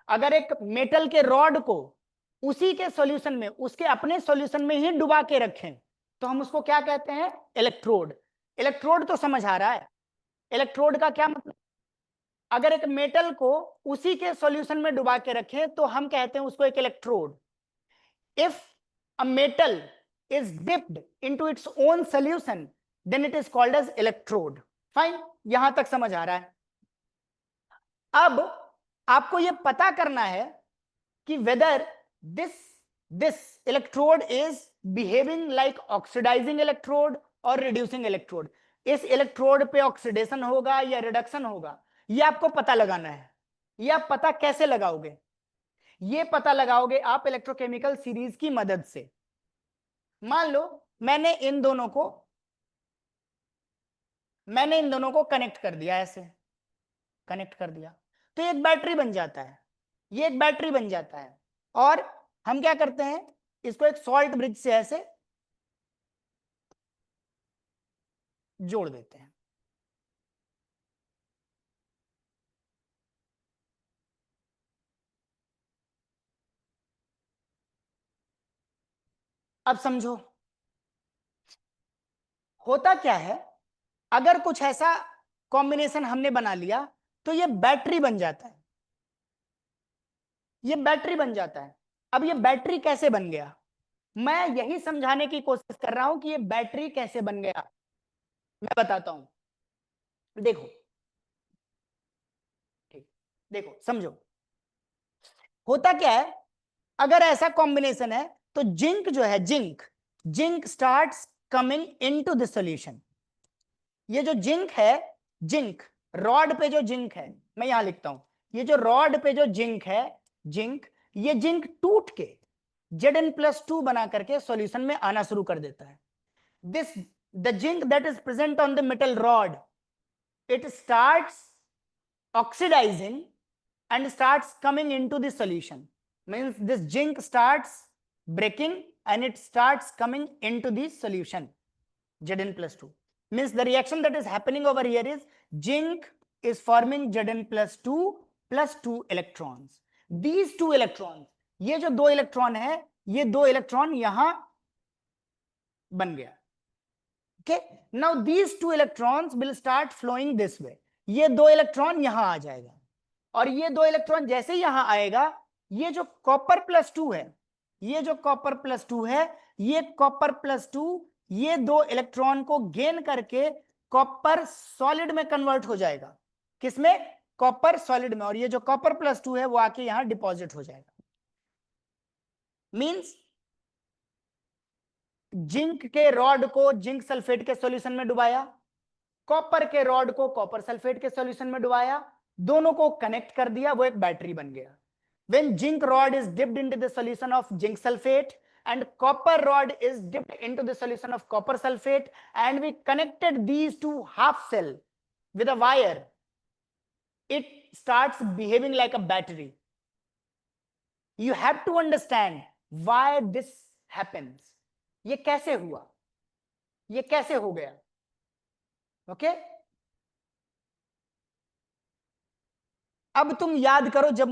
अगर एक metal के rod को उसी के solution में, उसके अपने solution में ही डुबा के रखें तो हम उसको क्या कहते हैं? इलेक्ट्रोड। इलेक्ट्रोड तो समझ आ रहा है, इलेक्ट्रोड का क्या मतलब? अगर एक मेटल को उसी के सॉल्यूशन में डुबा के रखें तो हम कहते हैं उसको एक electrode. If a metal is dipped into its own solution then it is called as electrode. Fine, यहां तक समझ आ रहा है। अब आपको यह पता करना है कि whether this electrode is behaving like oxidizing electrode or reducing electrode. इस इलेक्ट्रोड पे ऑक्सीडेशन होगा या रिडक्शन होगा, ये आपको पता लगाना है। ये आप पता कैसे लगाओगे? ये पता लगाओगे आप इलेक्ट्रोकेमिकल सीरीज की मदद से। मान लो मैंने इन दोनों को कनेक्ट कर दिया, ऐसे कनेक्ट कर दिया तो एक बैटरी बन जाता है, ये एक बैटरी बन जाता है। और हम क्या करते हैं, इसको एक सॉल्ट ब्रिज से ऐसे जोड़ देते हैं। अब समझो होता क्या है, अगर कुछ ऐसा कॉम्बिनेशन हमने बना लिया तो ये बैटरी बन जाता है, ये बैटरी बन जाता है। अब ये बैटरी कैसे बन गया, मैं यही समझाने की कोशिश कर रहा हूं कि ये बैटरी कैसे बन गया। मैं बताता हूं, देखो। ठीक, देखो समझो, होता क्या है, अगर ऐसा कॉम्बिनेशन है तो जिंक जो है, zinc zinc starts coming into the solution. ये जो जिंक है, जिंक रॉड पे जो जिंक है, मैं यहां लिखता हूं, ये जो रॉड पे जो जिंक है, जिंक, ये जिंक टूट के Zn+2 बना करके सॉल्यूशन में आना शुरू कर देता है। This the zinc that is present on the metal rod, it starts oxidizing and starts coming into the solution. Means this zinc starts breaking and it starts coming into the solution, Zn+2. Means the reaction that is happening over here is zinc is forming Zn+2 plus 2 electrons. These 2 electrons, ये जो 2 electron है, ये 2 electron यहां बन गया। Okay, now these 2 electrons will start flowing this way. ये 2 electron यहां आ जाएगा, और ये 2 इलेक्ट्रॉन जैसे ही यहां आएगा, ये जो कॉपर प्लस 2 है, ये जो कॉपर प्लस 2 है, ये कॉपर प्लस 2 ये 2 इलेक्ट्रॉन को गेन करके कॉपर सॉलिड में कन्वर्ट हो जाएगा। किसमें? कॉपर सॉलिड में। और ये जो कॉपर प्लस 2 है वो आके यहां डिपॉजिट हो जाएगा। मींस जिंक के रॉड को जिंक सल्फेट के सॉल्यूशन में डुबाया, कॉपर के रॉड को कॉपर सल्फेट के सॉल्यूशन में डुबाया, दोनों को कनेक्ट कर दिया, वो एक बैटरी बन गया। When zinc rod is dipped into the solution of zinc sulfate and copper rod is dipped into the solution of copper sulfate, and we connected these two half cell with a wire, it starts behaving like a battery. You have to understand why this happens. ये कैसे हुआ, ये कैसे हो गया? Okay, अब तुम याद करो, जब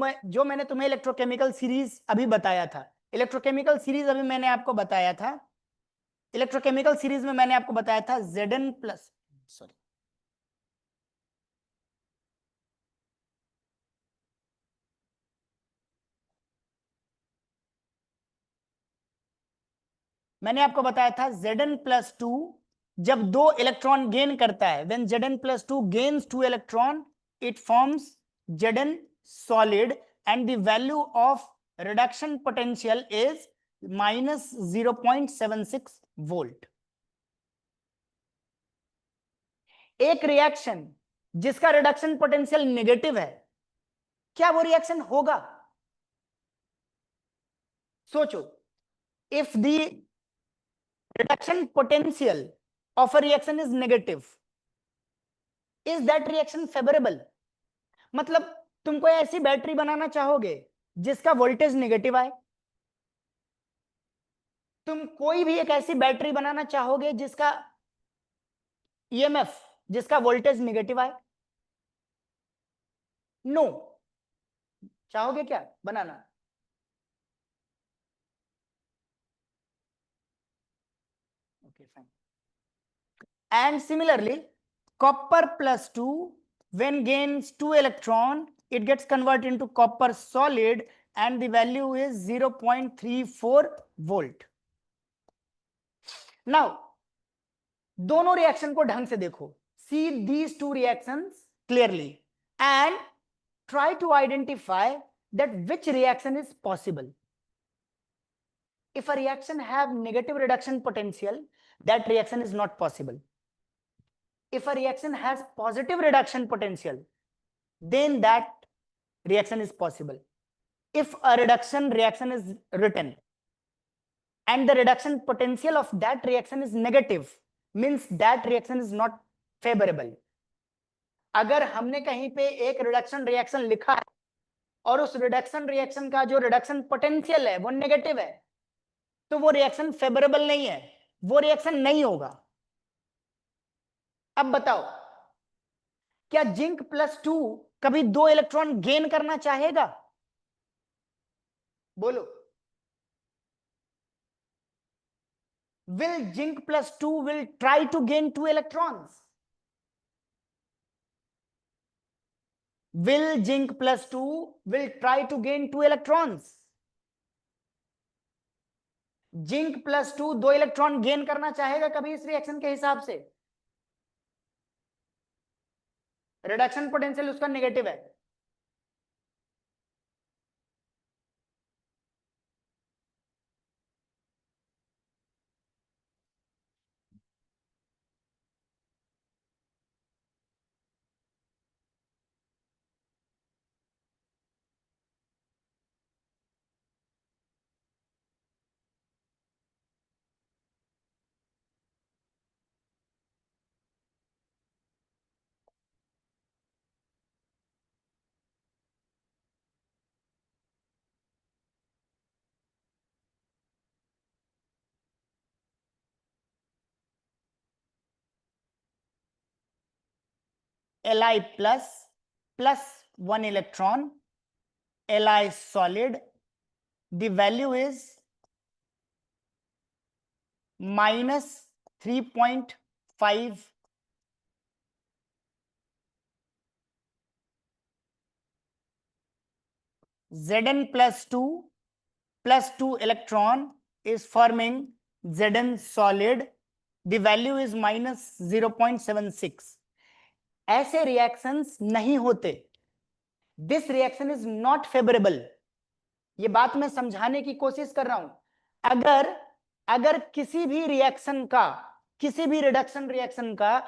मैंने तुम्हें इलेक्ट्रोकेमिकल सीरीज अभी बताया था, इलेक्ट्रोकेमिकल सीरीज अभी मैंने आपको बताया था, इलेक्ट्रोकेमिकल सीरीज में मैंने आपको बताया था सॉरी, मैंने आपको बताया था Zn+2 जब 2 इलेक्ट्रॉन गेन करता है, when Zn+2 gains 2 electron, it forms Zn solid and the value of reduction potential is -0.76 volt. एक रिएक्शन जिसका रिडक्शन पोटेंशियल नेगेटिव है, क्या वो रिएक्शन होगा? सोचो, if the reduction potential of a reaction is negative, is that reaction favorable? मतलब तुम कोई ऐसी बैटरी बनाना चाहोगे जिसका वोल्टेज नेगेटिव आए, तुम कोई भी एक ऐसी बैटरी बनाना चाहोगे जिसका ईएमएफ, जिसका वोल्टेज नेगेटिव आए? नो। चाहोगे क्या बनाना? Okay, fine. And similarly, copper plus 2 when gains 2 electron, it gets converted into copper solid and the value is 0.34 volt. Now दोनों रिएक्शन को ढंग से देखो, see these two reactions clearly and try to identify that which reaction is possible. If a reaction have negative reduction potential, that reaction is not possible. If a reaction has positive reduction potential, then that reaction is possible. If a reaction is written and the reduction potential of that reaction is negative, means that reaction is not favorable. अगर हमने कहीं पे एक reduction reaction लिखा है और उस reduction reaction का जो रिडक्शन पोटेंशियल है वो नेगेटिव है, तो वो रिएक्शन फेवरेबल नहीं है, वो रिएक्शन नहीं होगा। अब बताओ, क्या जिंक प्लस 2 कभी 2 इलेक्ट्रॉन गेन करना चाहेगा? बोलो, will zinc plus 2 will try to gain 2 electrons? Will zinc plus 2 will try to gain 2 electrons? Zinc plus 2 2 electron gain करना चाहेगा कभी इस रिएक्शन के हिसाब से? रिडक्शन पोटेंशियल उसका नेगेटिव है। Li plus 1 electron, Li solid. The value is minus 3.5. Zn plus 2 electron is forming Zn solid. The value is minus 0.76. ऐसे रिएक्शंस नहीं होते. This reaction is not favourable. ये बात मैं समझाने की कोशिश कर रहा हूं. अगर किसी भी रिएक्शन का, किसी भी रिडक्शन रिएक्शन का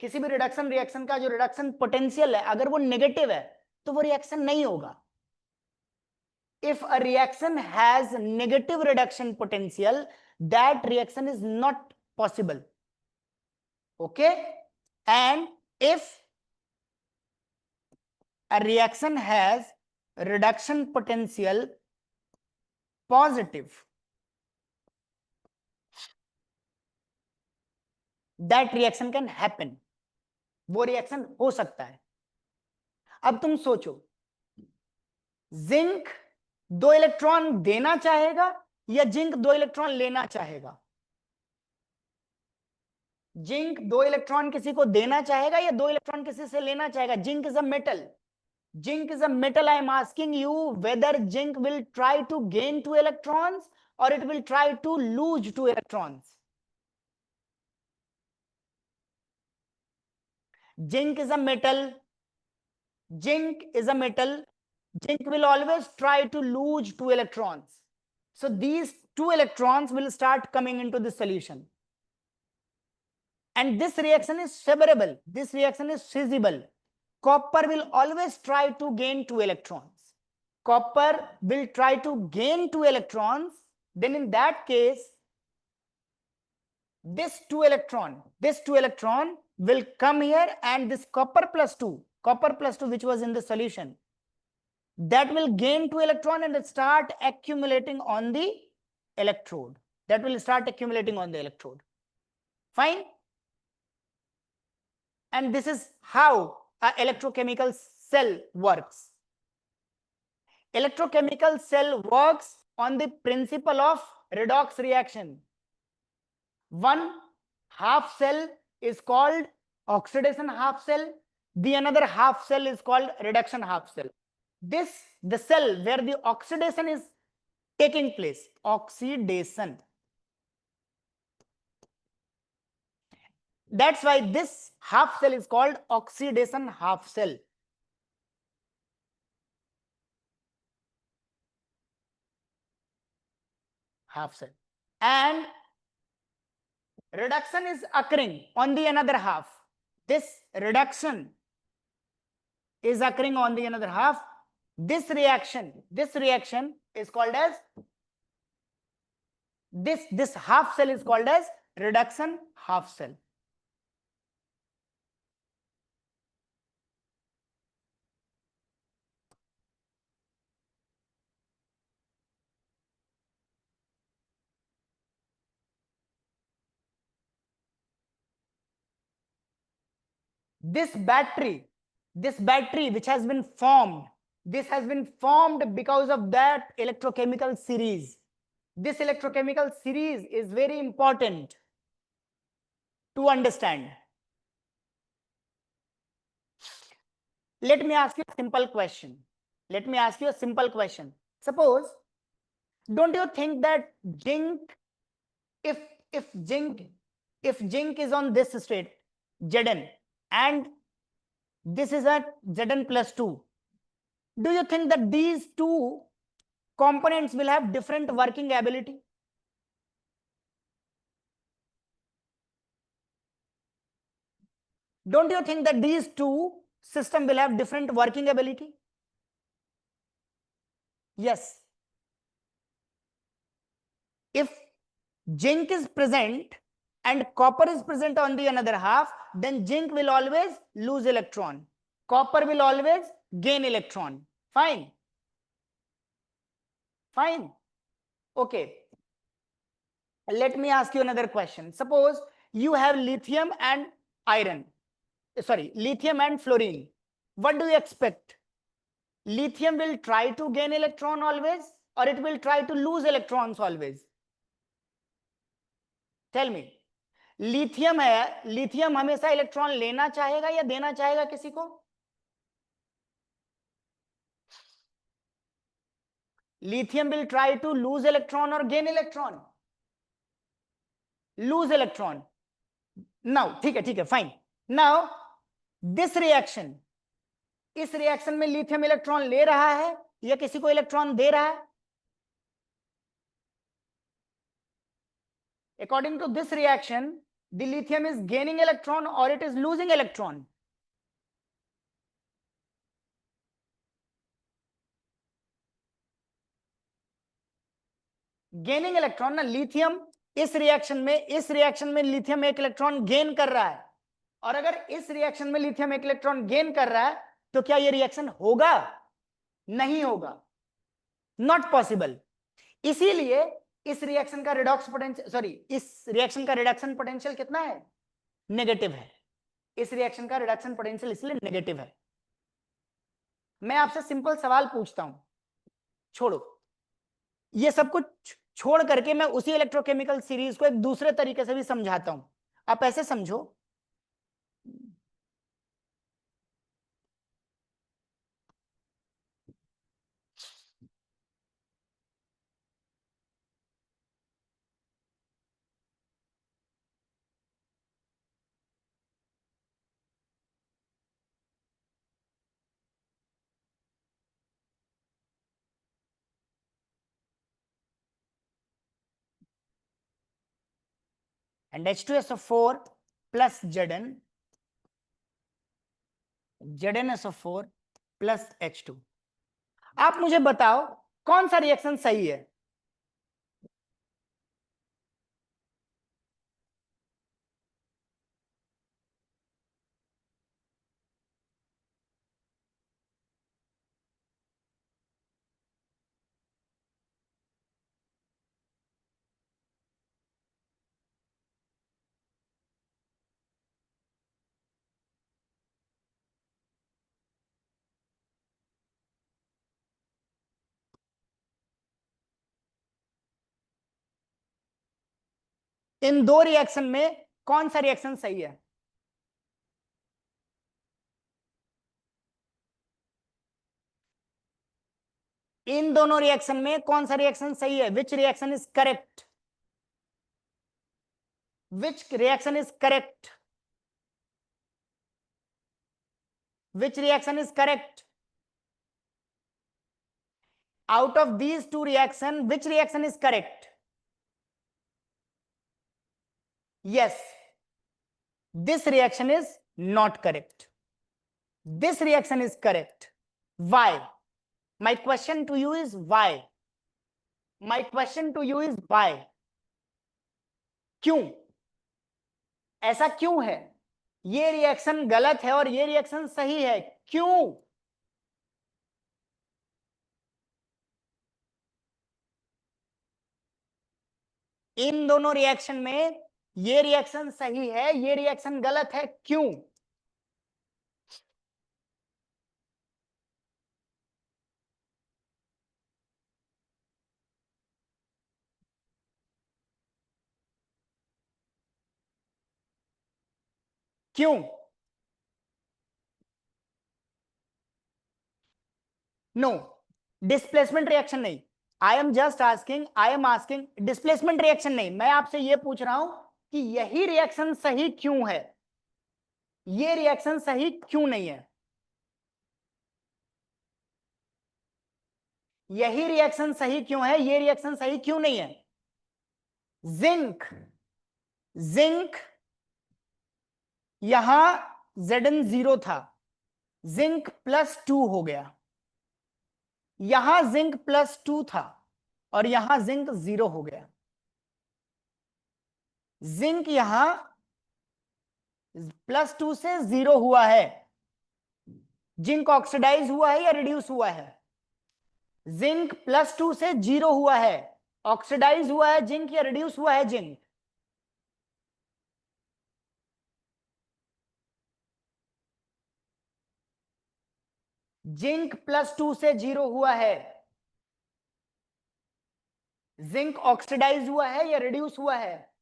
किसी भी रिडक्शन रिएक्शन का जो रिडक्शन पोटेंशियल है, अगर वो नेगेटिव है तो वो रिएक्शन नहीं होगा. If a reaction has negative reduction potential, that reaction is not possible. Okay? And if a reaction has reduction potential positive, that reaction can happen. वो रिएक्शन हो सकता है. अब तुम सोचो, जिंक 2 इलेक्ट्रॉन देना चाहेगा या जिंक 2 इलेक्ट्रॉन लेना चाहेगा? जिंक 2 इलेक्ट्रॉन किसी को देना चाहेगा या 2 इलेक्ट्रॉन किसी से लेना चाहेगा? Zinc is a metal. Zinc is a metal. I am asking you whether zinc will try to gain 2 electrons or it will try to lose 2 electrons. Zinc is a metal. Zinc is a metal. Zinc will always try to lose 2 electrons. So these 2 electrons will start coming into the solution. And this reaction is favorable. This reaction is feasible. Copper will always try to gain 2 electrons. Copper will try to gain 2 electrons. Then in that case, this 2 electron will come here, and this copper plus 2 which was in the solution, that will gain 2 electron and start accumulating on the electrode. Fine. And this is how an electrochemical cell works. Electrochemical cell works on the principle of redox reaction. One half cell is called oxidation half cell. The another half cell is called reduction half cell. This, the cell where the oxidation is taking place. Oxidation. That's why this half cell is called oxidation half cell. And reduction is occurring on the another half. This reduction is occurring on the another half. This reaction is called as, this half cell is called as reduction half cell. This battery which has been formed, this has been formed because of that electrochemical series. This electrochemical series is very important to understand. Let me ask you a simple question. Suppose, don't you think that zinc, if zinc is on this state, Zn, and this is at Zn plus 2, do you think that these two components will have different working ability? Don't you think that these two systems will have different working ability? Yes. If zinc is present and copper is present on the another half, then zinc will always lose electron. Copper will always gain electron. Fine. Okay. Let me ask you another question. Suppose you have lithium and iron. sorry, lithium and fluorine, what do you expect? Lithium will try to gain electron always, or it will try to lose electrons always? Tell me. Lithium है, lithium हमेशा electron लेना चाहेगा या देना चाहेगा किसी को? Lithium will try to lose electron और gain electron? Lose electron. Now ठीक है फाइन. नाउ दिस रिएक्शन, इस रिएक्शन में लिथियम इलेक्ट्रॉन ले रहा है या किसी को इलेक्ट्रॉन दे रहा है? According to this reaction, the lithium is gaining electron or it is losing electron? Gaining electron ना. लिथियम इस रिएक्शन में लिथियम एक इलेक्ट्रॉन गेन कर रहा है, और अगर इस रिएक्शन में लिथियम एक इलेक्ट्रॉन गेन कर रहा है तो क्या ये रिएक्शन होगा? नहीं होगा, नॉट पॉसिबल. इसीलिए इस रिएक्शन का रिडॉक्स पोटेंशियल, सॉरी, इस रिएक्शन का रिडक्शन पोटेंशियल कितना है? नेगेटिव है. इस रिएक्शन का रिडक्शन पोटेंशियल इसलिए नेगेटिव है. मैं आपसे सिंपल सवाल पूछता हूं, छोड़ो ये सब कुछ, छोड़ करके मैं उसी इलेक्ट्रोकेमिकल सीरीज को एक दूसरे तरीके से भी समझाता हूं. आप ऐसे समझो, and H2SO4 plus ZnSO4 plus H2. आप मुझे बताओ कौन सा रिएक्शन सही है? इन दो रिएक्शन में कौन सा रिएक्शन सही है? इन दोनों रिएक्शन में कौन सा रिएक्शन सही है? Which reaction is correct? Which reaction is correct? Which reaction is correct? Out of these two reaction, which reaction is correct? Yes, this reaction is not correct. This reaction is correct. Why? My question to you is why? My question to you is why? क्यों? ऐसा क्यों है? ये reaction गलत है और ये reaction सही है, क्यों? इन दोनों रिएक्शन में ये रिएक्शन सही है, ये रिएक्शन गलत है, क्यों? क्यों? नो, डिस्प्लेसमेंट रिएक्शन नहीं. I am just asking, I am asking displacement reaction नहीं. मैं आपसे यह पूछ रहा हूं कि यही रिएक्शन सही क्यों है, ये रिएक्शन सही क्यों नहीं है? यही रिएक्शन सही क्यों है, ये रिएक्शन सही क्यों नहीं है? जिंक, जिंक यहां Zn0 था, जिंक +2 हो गया. यहां जिंक +2 था और यहां जिंक 0 हो गया. जिंक यहां +2 से 0 हुआ है. जिंक ऑक्सीडाइज हुआ है या रिड्यूस हुआ है? जिंक +2 से 0 हुआ है. ऑक्सीडाइज हुआ है जिंक या रिड्यूस हुआ है जिंक? जिंक +2 से 0 हुआ है, जिंक ऑक्सीडाइज हुआ है या रिड्यूस हुआ है?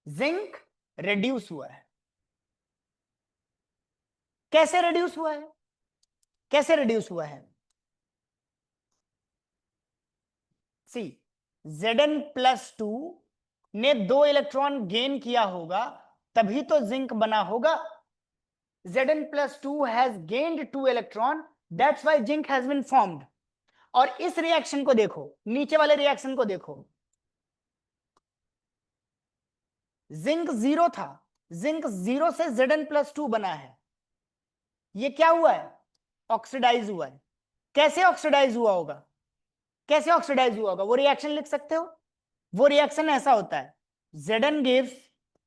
जिंक रिड्यूस हुआ है। कैसे रिड्यूस हुआ है? कैसे रिड्यूस हुआ है? सी, Zn+2 ने 2 इलेक्ट्रॉन गेन किया होगा, तभी तो जिंक बना होगा। Zn+2 has gained 2 electron, that's why zinc has been formed। और इस रिएक्शन को देखो, नीचे वाले रिएक्शन को देखो, जिंक 0 था, जिंक 0 से Zn+2 बना है। ये क्या हुआ है? ऑक्सीडाइज हुआ है। कैसे ऑक्सीडाइज हुआ होगा? कैसे ऑक्सीडाइज हुआ होगा? वो रिएक्शन लिख सकते हो? वो रिएक्शन ऐसा होता है, Zn gives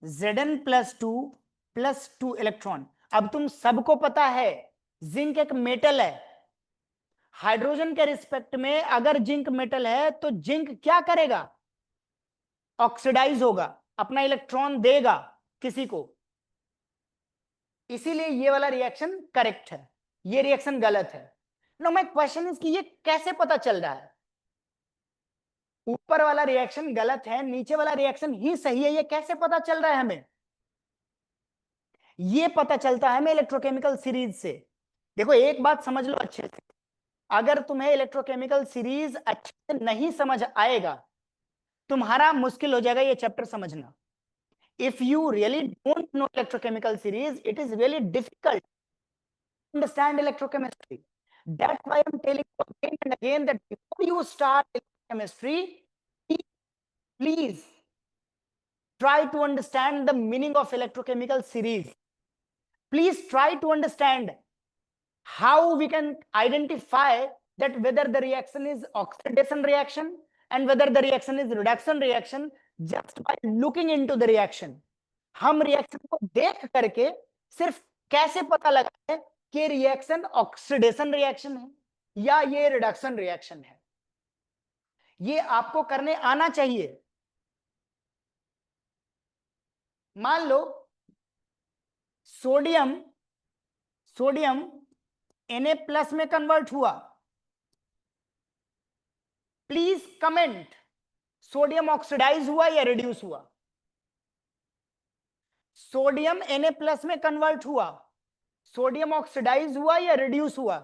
Zn+2 +2 इलेक्ट्रॉन। अब तुम सबको पता है जिंक एक मेटल है, हाइड्रोजन के रिस्पेक्ट में अगर जिंक मेटल है तो जिंक क्या करेगा? ऑक्सीडाइज होगा, अपना इलेक्ट्रॉन देगा किसी को। इसीलिए ये वाला रिएक्शन करेक्ट है, ये रिएक्शन गलत है। नो माय क्वेश्चन इज कि ये कैसे पता चल रहा है? ऊपर वाला रिएक्शन गलत है, नीचे वाला रिएक्शन ही सही है, ये कैसे पता चल रहा है हमें? ये पता चलता है हमें इलेक्ट्रोकेमिकल सीरीज से। देखो एक बात समझ लो अच्छे से, अगर तुम्हें इलेक्ट्रोकेमिकल सीरीज अच्छे से नहीं समझ आएगा, तुम्हारा मुश्किल हो जाएगा ये चैप्टर समझना। If you really don't know electrochemical series, it is really difficult to understand electrochemistry. That's why I'm telling you again and again that before you start electrochemistry, please try to understand the meaning of electrochemical series. Please try to understand how we can identify that whether the reaction is oxidation reaction and whether the reaction is reduction reaction just by looking into the reaction। हम reaction को देख करके सिर्फ कैसे पता लगा है कि रिएक्शन ऑक्सीडेशन रिएक्शन है या ये रिडक्शन रिएक्शन है, ये आपको करने आना चाहिए। मान लो सोडियम सोडियम Na+ में कन्वर्ट हुआ, प्लीज कमेंट, सोडियम ऑक्सीडाइज हुआ या रिड्यूस हुआ? सोडियम Na+ में कन्वर्ट हुआ, सोडियम ऑक्सीडाइज हुआ या रिड्यूस हुआ?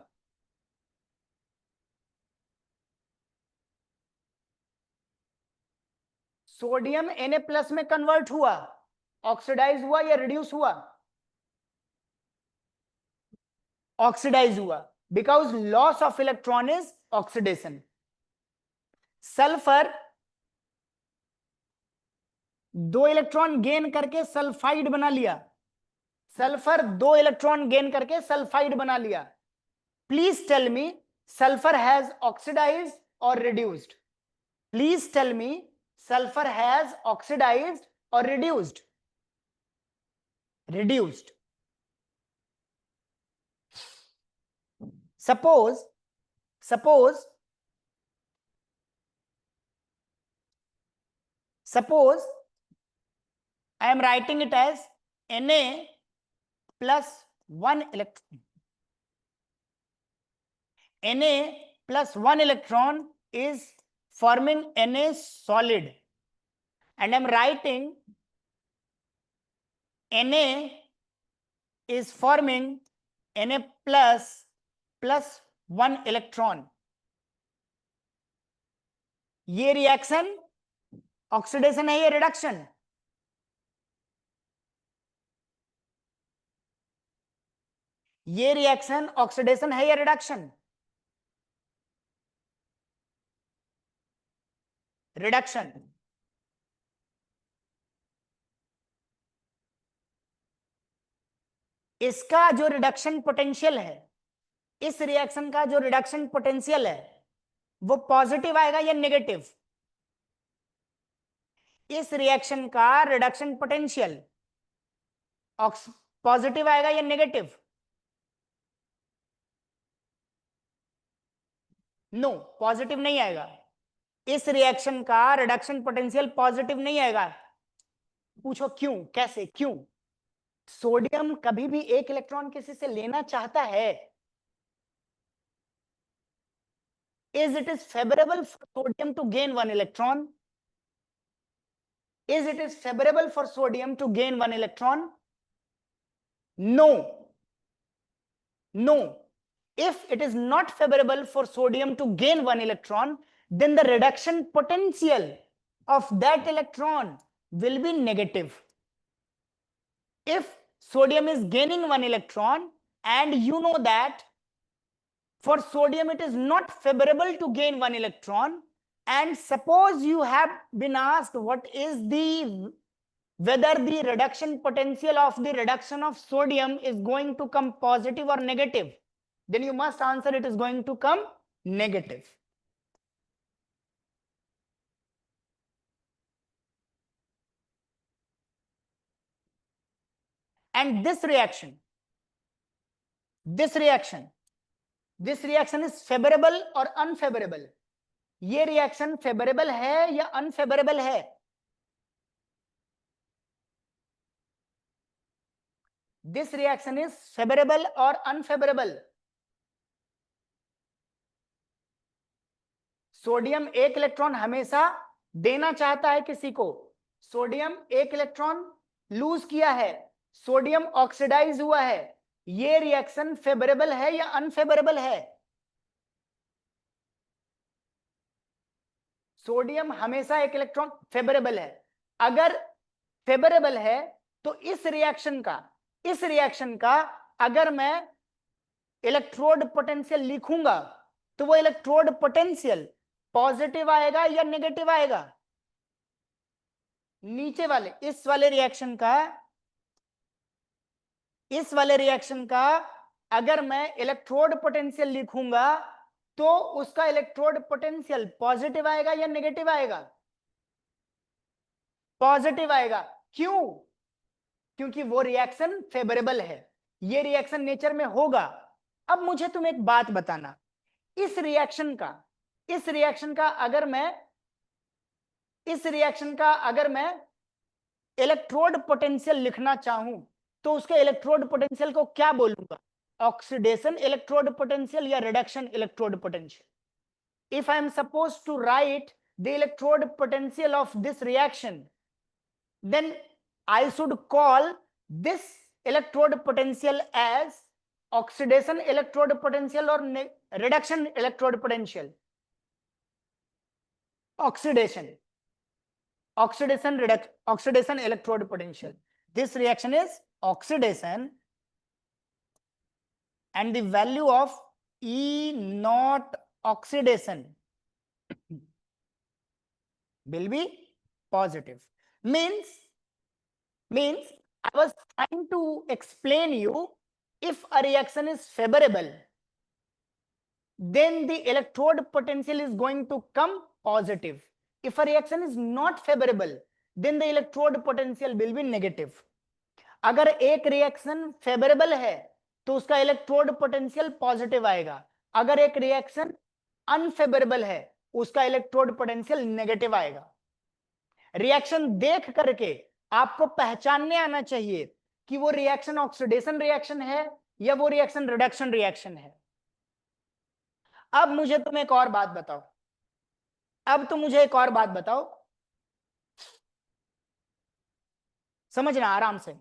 सोडियम Na+ में कन्वर्ट हुआ, ऑक्सीडाइज हुआ या रिड्यूस हुआ? ऑक्सीडाइज हुआ, because loss of electron is oxidation. Sulphur 2 electron gain करके सल्फाइड बना लिया, सल्फर 2 इलेक्ट्रॉन गेन करके सल्फाइड बना लिया। Please tell me sulphur has oxidised और reduced? Please tell me sulphur has oxidised और reduced? Reduced. suppose I am writing it as Na plus 1 electron. Na plus 1 electron is forming Na solid, and I'm writing Na is forming Na plus 1 electron। ये reaction oxidation है या reduction? ये reaction oxidation है या reduction? Reduction. इसका जो reduction potential है, इस रिएक्शन का जो रिडक्शन पोटेंशियल है वो पॉजिटिव आएगा या नेगेटिव? इस रिएक्शन का रिडक्शन पोटेंशियल पॉजिटिव आएगा या नेगेटिव? नो, पॉजिटिव नहीं आएगा। इस रिएक्शन का रिडक्शन पोटेंशियल पॉजिटिव नहीं आएगा। पूछो क्यों, कैसे, क्यों? सोडियम कभी भी एक इलेक्ट्रॉन किसी से लेना चाहता है, is it is favorable for sodium to gain one electron? Is it is favorable for sodium to gain one electron? No. No. If it is not favorable for sodium to gain one electron, then the reduction potential of that electron will be negative. If sodium is gaining one electron and you know that for sodium it is not favorable to gain one electron, and suppose you have been asked what is the whether the reduction potential of the reduction of sodium is going to come positive or negative, then you must answer it is going to come negative. And this reaction is favorable or unfavorable? ये reaction favourable है या unfavourable है? This reaction is favorable or unfavorable? Sodium एक electron हमेशा देना चाहता है किसी को, सोडियम एक इलेक्ट्रॉन लूज किया है, सोडियम ऑक्सीडाइज हुआ है, ये रिएक्शन फेवरेबल है या अनफेवरेबल है? सोडियम हमेशा एक इलेक्ट्रॉन फेवरेबल है। अगर फेवरेबल है तो इस रिएक्शन का अगर मैं इलेक्ट्रोड पोटेंशियल लिखूंगा तो वो इलेक्ट्रोड पोटेंशियल पॉजिटिव आएगा या नेगेटिव आएगा? नीचे वाले इस वाले रिएक्शन का अगर मैं इलेक्ट्रोड पोटेंशियल लिखूंगा तो उसका इलेक्ट्रोड पोटेंशियल पॉजिटिव आएगा या नेगेटिव आएगा? पॉजिटिव आएगा। क्यों? क्योंकि वो रिएक्शन फेवरेबल है, ये रिएक्शन नेचर में होगा। अब मुझे तुम एक बात बताना, इस रिएक्शन का अगर मैं इलेक्ट्रोड पोटेंशियल लिखना चाहूं तो उसके इलेक्ट्रोड पोटेंशियल को क्या बोलूंगा? ऑक्सीडेशन इलेक्ट्रोड पोटेंशियल या reduction electrode potential? If I am suppose to write the electrode potential of this reaction, then I should call this electrode potential as oxidation electrode potential or reduction electrode potential? Oxidation electrode potential. This reaction is oxidation, and the value of E naught oxidation will be positive. Means I was trying to explain you, if a reaction is favorable, then the electrode potential is going to come positive. If a reaction is not favorable, then the electrode potential will be negative. अगर एक reaction favourable है तो उसका electrode potential positive आएगा, अगर एक reaction unfavourable है उसका इलेक्ट्रोड पोटेंशियल नेगेटिव आएगा। रिएक्शन देख करके आपको पहचानने आना चाहिए कि वो रिएक्शन ऑक्सीडेशन रिएक्शन है या वो रिएक्शन रिडक्शन रिएक्शन है। अब मुझे तुम एक और बात बताओ, समझना आराम से।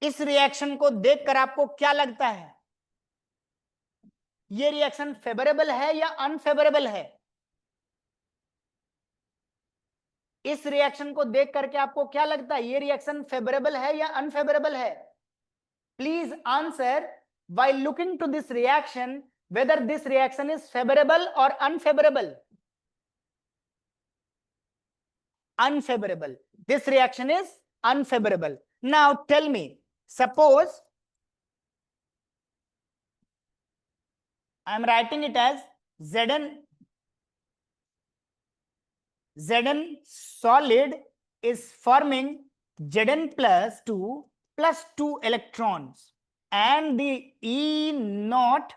इस रिएक्शन को देखकर आपको क्या लगता है, ये रिएक्शन फेवरेबल है या अनफेवरेबल है? इस रिएक्शन को देख करके आपको क्या लगता है, ये रिएक्शन फेवरेबल है या अनफेवरेबल है? Please answer by looking to this reaction whether this reaction is favorable or unfavorable. Unfavorable. This reaction is unfavorable. Now tell me, suppose I am writing it as Zn solid is forming Zn plus 2 electrons, and the E naught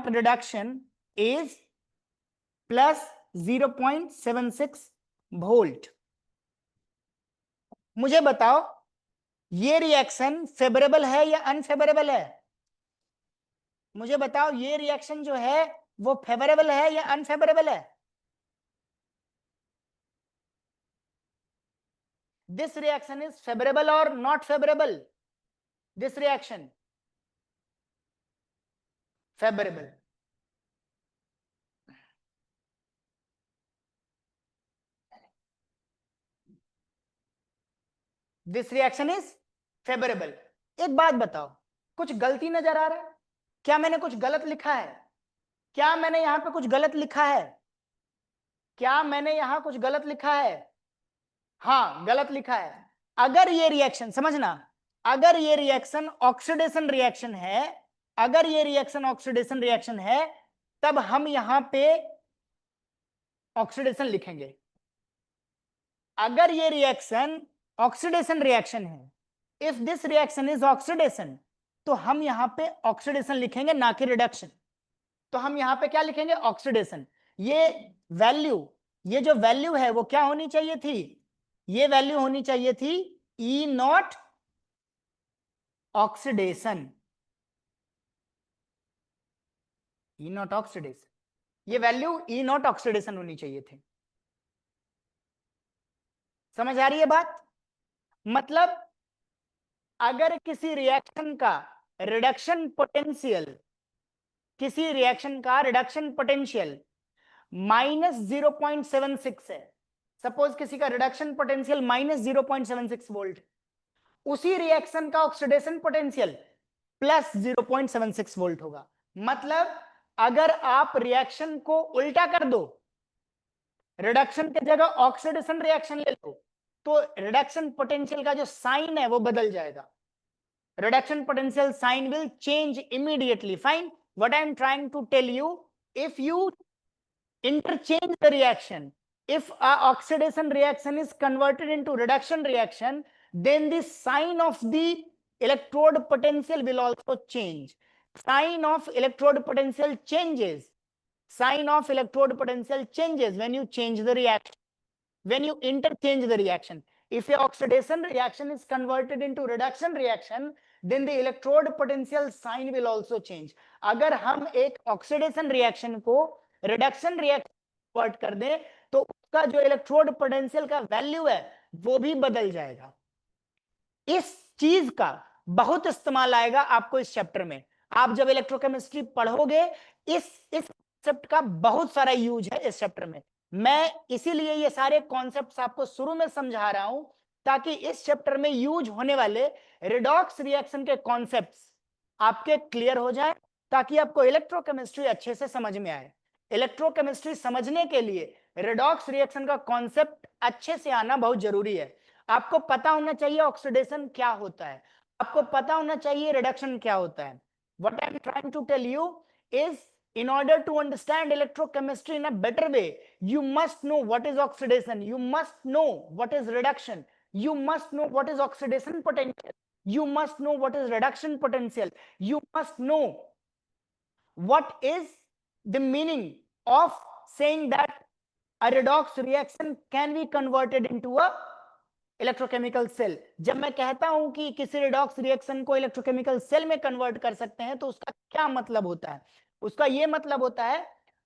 reduction is plus 0.76 volt. मुझे बताओ ये reaction favourable है या unfavourable है? मुझे बताओ ये reaction जो है वो फेवरेबल है या अनफेवरेबल है? This reaction is favorable or not favorable? This reaction favorable. This reaction is favorable. एक बात बताओ, कुछ गलती नजर आ रहा है? क्या मैंने कुछ गलत लिखा है? क्या मैंने यहां पे कुछ गलत लिखा है? क्या मैंने यहां कुछ गलत लिखा है? हाँ, गलत लिखा है। अगर ये रिएक्शन, समझना, अगर ये रिएक्शन ऑक्सीडेशन रिएक्शन है, अगर ये रिएक्शन ऑक्सीडेशन रिएक्शन है, तब हम यहां पे ऑक्सीडेशन लिखेंगे। अगर ये रिएक्शन ऑक्सीडेशन रिएक्शन है, if this reaction is oxidation, तो हम यहां पे ऑक्सीडेशन लिखेंगे, ना कि रिडक्शन। तो हम यहां पे क्या लिखेंगे? ऑक्सीडेशन। ये वैल्यू, ये जो वैल्यू है वो क्या होनी चाहिए थी? ये वैल्यू होनी चाहिए थी E naught oxidation, E naught oxidation, ये वैल्यू ई नॉट ऑक्सीडेशन होनी चाहिए थी। समझ आ रही है बात? मतलब अगर किसी रिएक्शन का रिडक्शन पोटेंशियल, किसी रिएक्शन का रिडक्शन पोटेंशियल -0.76 है, सपोज किसी का रिडक्शन पोटेंशियल -0.76 वोल्ट, उसी रिएक्शन का ऑक्सीडेशन पोटेंशियल +0.76 वोल्ट होगा। मतलब अगर आप रिएक्शन को उल्टा कर दो, रिडक्शन की जगह ऑक्सीडेशन रिएक्शन ले लो, तो रिडक्शन पोटेंशियल का जो साइन है वो बदल जाएगा। Reduction potential sign will change immediately. Fine. What I am trying to tell you, if you interchange the reaction, if a oxidation reaction is converted into reduction reaction, then the sign of the electrode potential will also change. Sign of electrode potential changes. Sign of electrode potential changes when you change the reaction, when you interchange the reaction. If a oxidation reaction is converted into reduction reaction, then the electrode potential sign will also change. अगर हम एक oxidation reaction को reduction reaction convert कर दें, तो उसका जो electrode potential का वैल्यू है वो भी बदल जाएगा। इस चीज का बहुत इस्तेमाल आएगा आपको इस चैप्टर में। आप जब इलेक्ट्रोकेमिस्ट्री पढ़ोगे, इस कॉन्सेप्ट का बहुत सारा यूज है इस चैप्टर में। मैं इसीलिए ये सारे कॉन्सेप्ट्स आपको शुरू में समझा रहा हूं, ताकि इस चैप्टर में यूज होने वाले रिडॉक्स रिएक्शन के कॉन्सेप्ट्स आपके क्लियर हो जाए, ताकि आपको इलेक्ट्रोकेमिस्ट्री अच्छे से समझ में आए। इलेक्ट्रोकेमिस्ट्री समझने के लिए रिडॉक्स रिएक्शन का कॉन्सेप्ट अच्छे से आना बहुत जरूरी है। आपको पता होना चाहिए ऑक्सीडेशन क्या होता है, आपको पता होना चाहिए रिडक्शन क्या होता है। What I am trying to tell you is, in order to understand electrochemistry in a better way, you must know what is oxidation, you must know what is reduction, you must know what is oxidation potential, you must know what is reduction potential, you must know what is the meaning of saying that a redox reaction can be converted into a electrochemical cell. जब मैं कहता हूं कि किसी redox reaction को electrochemical cell में convert कर सकते हैं, तो उसका क्या मतलब होता है? उसका यह मतलब होता है,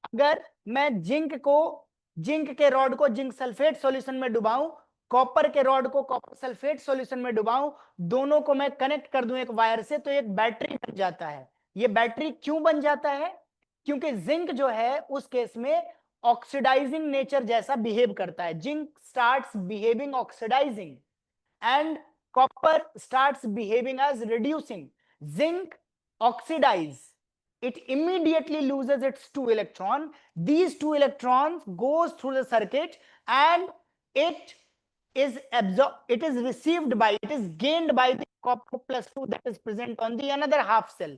अगर मैं जिंक के रॉड को जिंक सल्फेट सॉल्यूशन में डुबाऊं, कॉपर के रॉड को कॉपर सल्फेट सॉल्यूशन में डुबाऊं, दोनों को मैं कनेक्ट कर दूं एक वायर से, तो एक बैटरी बन जाता है। ये बैटरी क्यों बन जाता है? क्योंकि जिंक जो है उस केस में ऑक्सीडाइजिंग नेचर जैसा बिहेव करता है। Zinc starts behaving oxidising and copper starts behaving as reducing. Zinc oxidise, it immediately loses its 2 electron. These 2 electrons goes through the circuit and it is received by, it is gained by the copper plus 2 that is present on the another half cell.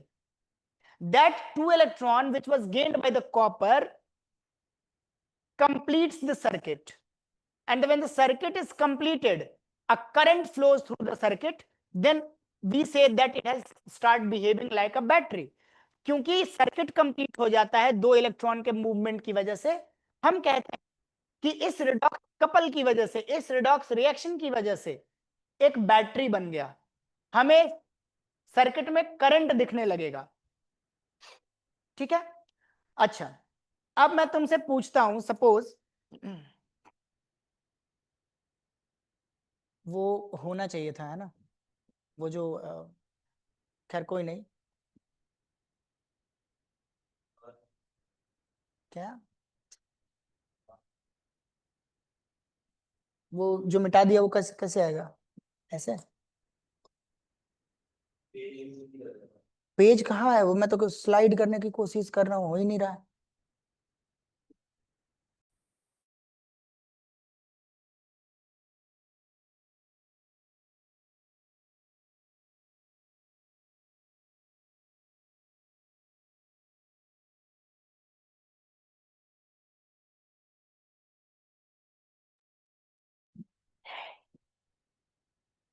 that 2 electron which was gained by the copper completes the circuit, and when the circuit is completed, a current flows through the circuit, then we say that it has start behaving like a battery. क्योंकि circuit complete हो जाता है 2 electron के movement की वजह से, हम कहते हैं कि इस रिडॉक्स कपल की वजह से, इस रिडॉक्स रिएक्शन की वजह से एक बैटरी बन गया, हमें सर्किट में करंट दिखने लगेगा। ठीक है, अच्छा अब मैं तुमसे पूछता हूं, सपोज वो होना चाहिए था, है ना, वो जो खैर कोई नहीं, क्या वो जो मिटा दिया वो कैसे कैसे आएगा, ऐसे पेज कहाँ है वो, मैं तो स्लाइड करने की कोशिश कर रहा हूँ, हो ही नहीं रहा है।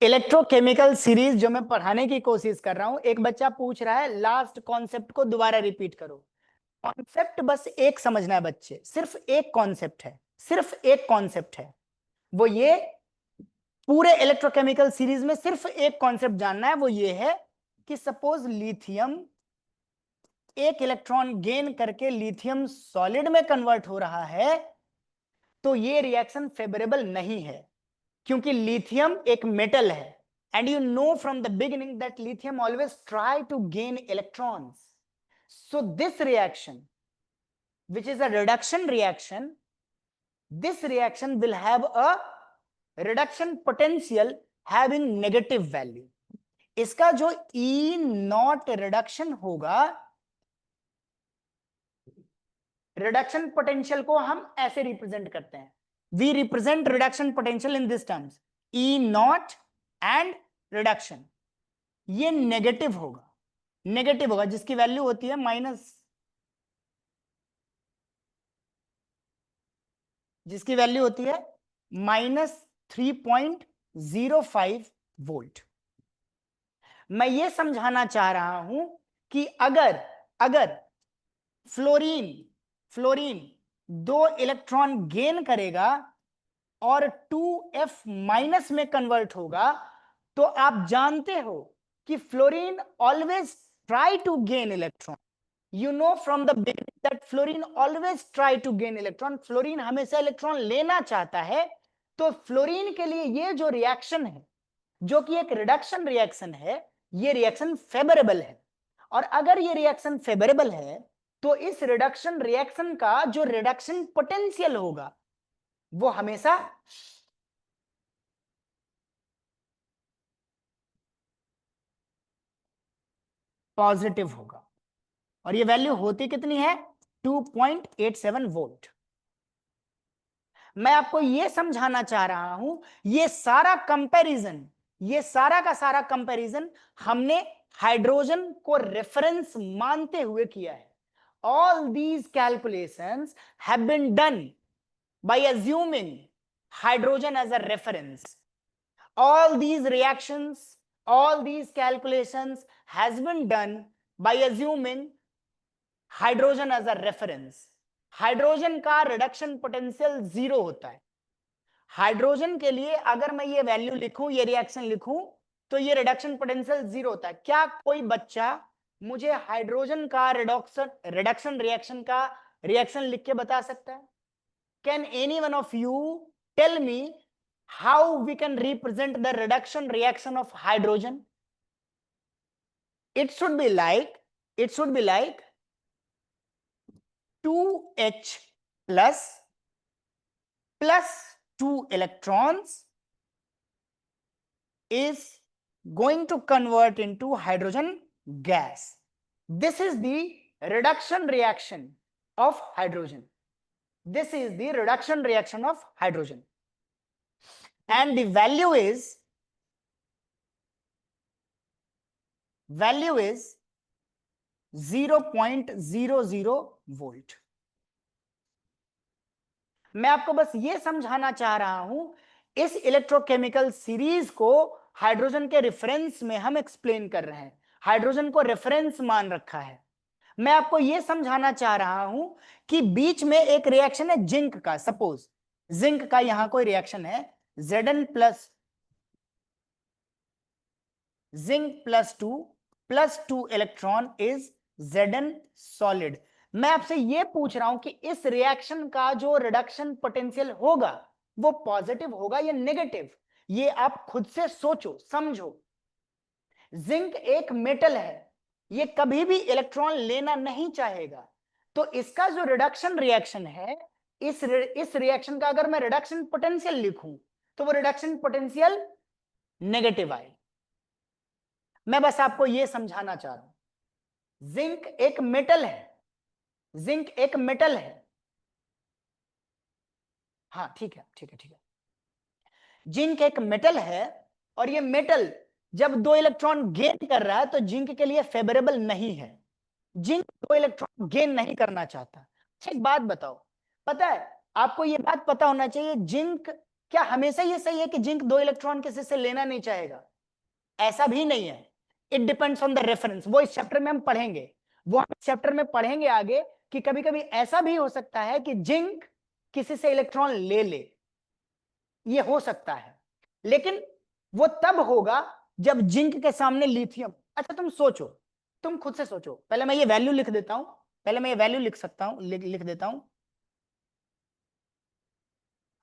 इलेक्ट्रोकेमिकल सीरीज जो मैं पढ़ाने की कोशिश कर रहा हूं, एक बच्चा पूछ रहा है लास्ट कॉन्सेप्ट को दोबारा रिपीट करो। कॉन्सेप्ट बस एक समझना है बच्चे, सिर्फ एक कॉन्सेप्ट है, सिर्फ एक कॉन्सेप्ट है, वो ये पूरे इलेक्ट्रोकेमिकल सीरीज में सिर्फ एक कॉन्सेप्ट जानना है, वो ये है कि सपोज लिथियम एक इलेक्ट्रॉन गेन करके लिथियम सॉलिड में कन्वर्ट हो रहा है, तो ये रिएक्शन फेवरेबल नहीं है, क्योंकि लिथियम एक मेटल है, and you know from the beginning that lithium always try to gain electrons. So this reaction, which is a reduction reaction, this reaction will have a reduction potential having negative value. इसका जो E nought reduction होगा, reduction potential को हम ऐसे represent करते हैं, we represent reduction potential in this terms, E nought and reduction, ये negative होगा, नेगेटिव होगा, जिसकी वैल्यू होती है माइनस, जिसकी वैल्यू होती है -3.05 वोल्ट। मैं ये समझाना चाह रहा हूं कि अगर अगर फ्लोरीन फ्लोरीन 2 इलेक्ट्रॉन गेन करेगा और 2f माइनस में कन्वर्ट होगा, तो आप जानते हो कि fluorine always try to gain electron, you know from the beginning that fluorine always try to gain electron, fluorine हमेशा इलेक्ट्रॉन लेना चाहता है, तो फ्लोरीन के लिए ये जो रिएक्शन है, जो कि एक रिडक्शन रिएक्शन है, ये रिएक्शन फेवरेबल है, और अगर ये रिएक्शन फेवरेबल है तो इस रिडक्शन रिएक्शन का जो रिडक्शन पोटेंशियल होगा वो हमेशा पॉजिटिव होगा, और ये वैल्यू होती कितनी है, 2.87 वोल्ट। मैं आपको यह समझाना चाह रहा हूं, ये सारा कंपैरिजन, ये सारा का सारा कंपैरिजन हमने हाइड्रोजन को रेफरेंस मानते हुए किया है। All these calculations have been done by assuming hydrogen as a reference. all these reactions, all these calculations has been done by assuming hydrogen as a reference। Hydrogen का reduction potential 0 होता है। Hydrogen के लिए अगर मैं ये value लिखूं, ये रिएक्शन लिखूं, तो ये रिडक्शन पोटेंशियल 0 होता है। क्या कोई बच्चा मुझे हाइड्रोजन का रिडक्शन रिएक्शन का रिएक्शन लिख के बता सकता है? Can any one of you tell me how we can represent the reduction reaction of hydrogen? It should be like 2H plus 2 electrons is going to convert into hydrogen gas. This is the reduction reaction of hydrogen. This is the reduction reaction of hydrogen. And the value is 0.87 0.00 volt. मैं आपको बस ये समझाना चाह रहा हूं, इस electrochemical series को हाइड्रोजन के रेफरेंस में हम एक्सप्लेन कर रहे हैं, हाइड्रोजन को रेफरेंस मान रखा है। मैं आपको यह समझाना चाह रहा हूं कि बीच में एक रिएक्शन है जिंक का, सपोज जिंक का यहां कोई रिएक्शन है, Zn plus zinc plus two electron is Zn solid. मैं आपसे यह पूछ रहा हूं कि इस रिएक्शन का जो रिडक्शन पोटेंशियल होगा वो पॉजिटिव होगा या नेगेटिव, ये आप खुद से सोचो समझो। जिंक एक मेटल है, ये कभी भी इलेक्ट्रॉन लेना नहीं चाहेगा, तो इसका जो रिडक्शन रिएक्शन है, इस रिएक्शन का अगर मैं रिडक्शन पोटेंशियल लिखूं तो वो रिडक्शन पोटेंशियल नेगेटिव आए। मैं बस आपको यह समझाना चाह रहा हूं, जिंक एक मेटल है, जिंक एक मेटल है। हाँ ठीक है ठीक है ठीक है, जिंक एक मेटल है और ये मेटल जब 2 इलेक्ट्रॉन गेन कर रहा है तो जिंक के लिए फेवरेबल नहीं है, जिंक 2 इलेक्ट्रॉन गेन नहीं करना चाहता। एक बात बताओ, पता है आपको ये बात पता होना चाहिए, जिंक क्या हमेशा ये सही है कि जिंक 2 इलेक्ट्रॉन किसी से लेना नहीं चाहेगा? ऐसा भी नहीं है, it depends on the reference. वो इस चैप्टर में हम पढ़ेंगे, वो हम इस चैप्टर में पढ़ेंगे आगे कि कभी कभी ऐसा भी हो सकता है कि जिंक किसी से इलेक्ट्रॉन ले ले, ये हो सकता है, लेकिन वो तब होगा जब जिंक के सामने लिथियम। अच्छा तुम सोचो, तुम खुद से सोचो, पहले मैं ये वैल्यू लिख देता हूं, पहले मैं ये वैल्यू लिख सकता हूं, लिख देता हूं,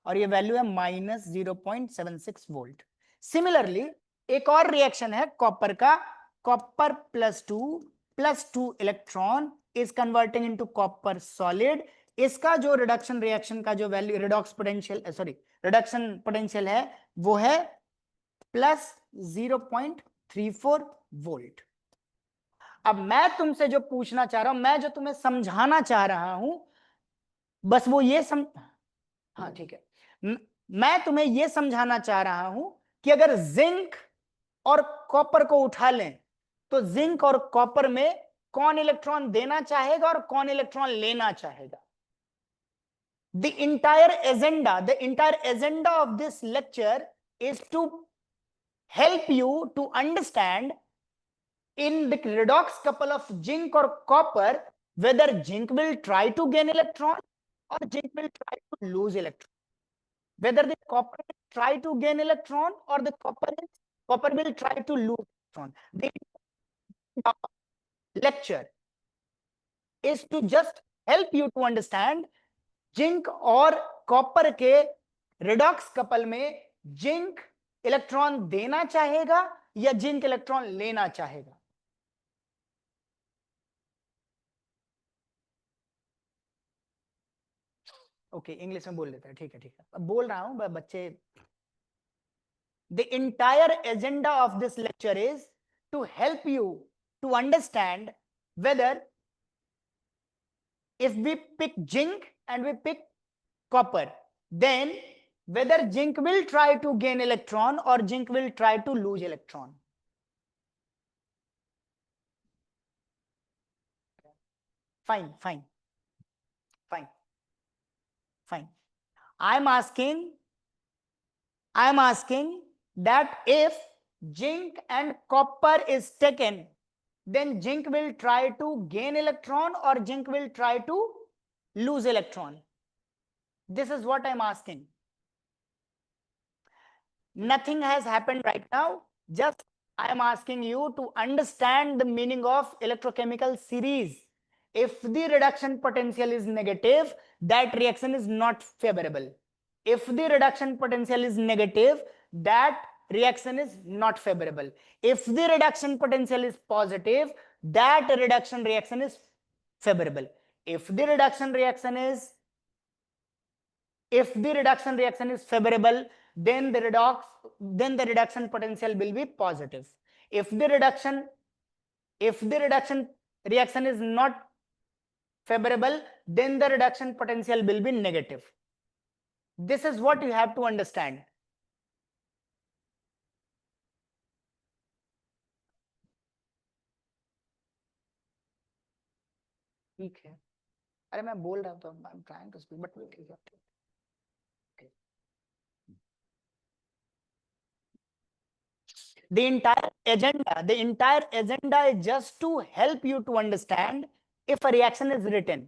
और ये वैल्यू है -0.76 वोल्ट। सिमिलरली एक और रिएक्शन है कॉपर का, copper plus two electron is converting into copper solid. इसका जो रिडक्शन रिएक्शन का जो value redox potential reduction potential है वो है +0.34 वोल्ट। अब मैं तुमसे जो पूछना चाह रहा हूं, मैं जो तुम्हें समझाना चाह रहा हूं, बस वो ये हाँ ठीक है, मैं तुम्हें ये समझाना चाह रहा हूं कि अगर जिंक और कॉपर को उठा लें तो जिंक और कॉपर में कौन इलेक्ट्रॉन देना चाहेगा और कौन इलेक्ट्रॉन लेना चाहेगा। The entire agenda of this lecture is to help you to understand in the redox couple of zinc or copper whether zinc will try to gain electron or zinc will try to lose electron, whether the copper will try to gain electron or the copper will try to lose electron. The lecture is to just help you to understand zinc और copper के redox couple में zinc electron देना चाहेगा या zinc electron लेना चाहेगा। Okay English में बोल लेते हैं, ठीक है ठीक है, अब बोल रहा हूं बच्चे। The entire agenda of this lecture is to help you to understand whether if we pick zinc and we pick copper, then whether zinc will try to gain electron or zinc will try to lose electron. Fine, fine, fine, fine. I'm asking that if zinc and copper is taken, then zinc will try to gain electron or zinc will try to lose electron. This is what I'm asking. Nothing has happened right now. Just I am asking you to understand the meaning of electrochemical series. If the reduction potential is negative, that reaction is not favorable. If the reduction potential is negative, that reaction is not favorable. If the reduction potential is positive, that reduction reaction is favorable. If the reduction reaction is favorable, then the reduction potential will be positive. If the reduction reaction is not favorable, then the reduction potential will be negative. This is what you have to understand. ठीक है, अरे मैं बोल रहा हूँ तो I am trying to speak but ठीक है। The entire agenda is just to help you to understand if a reaction is written,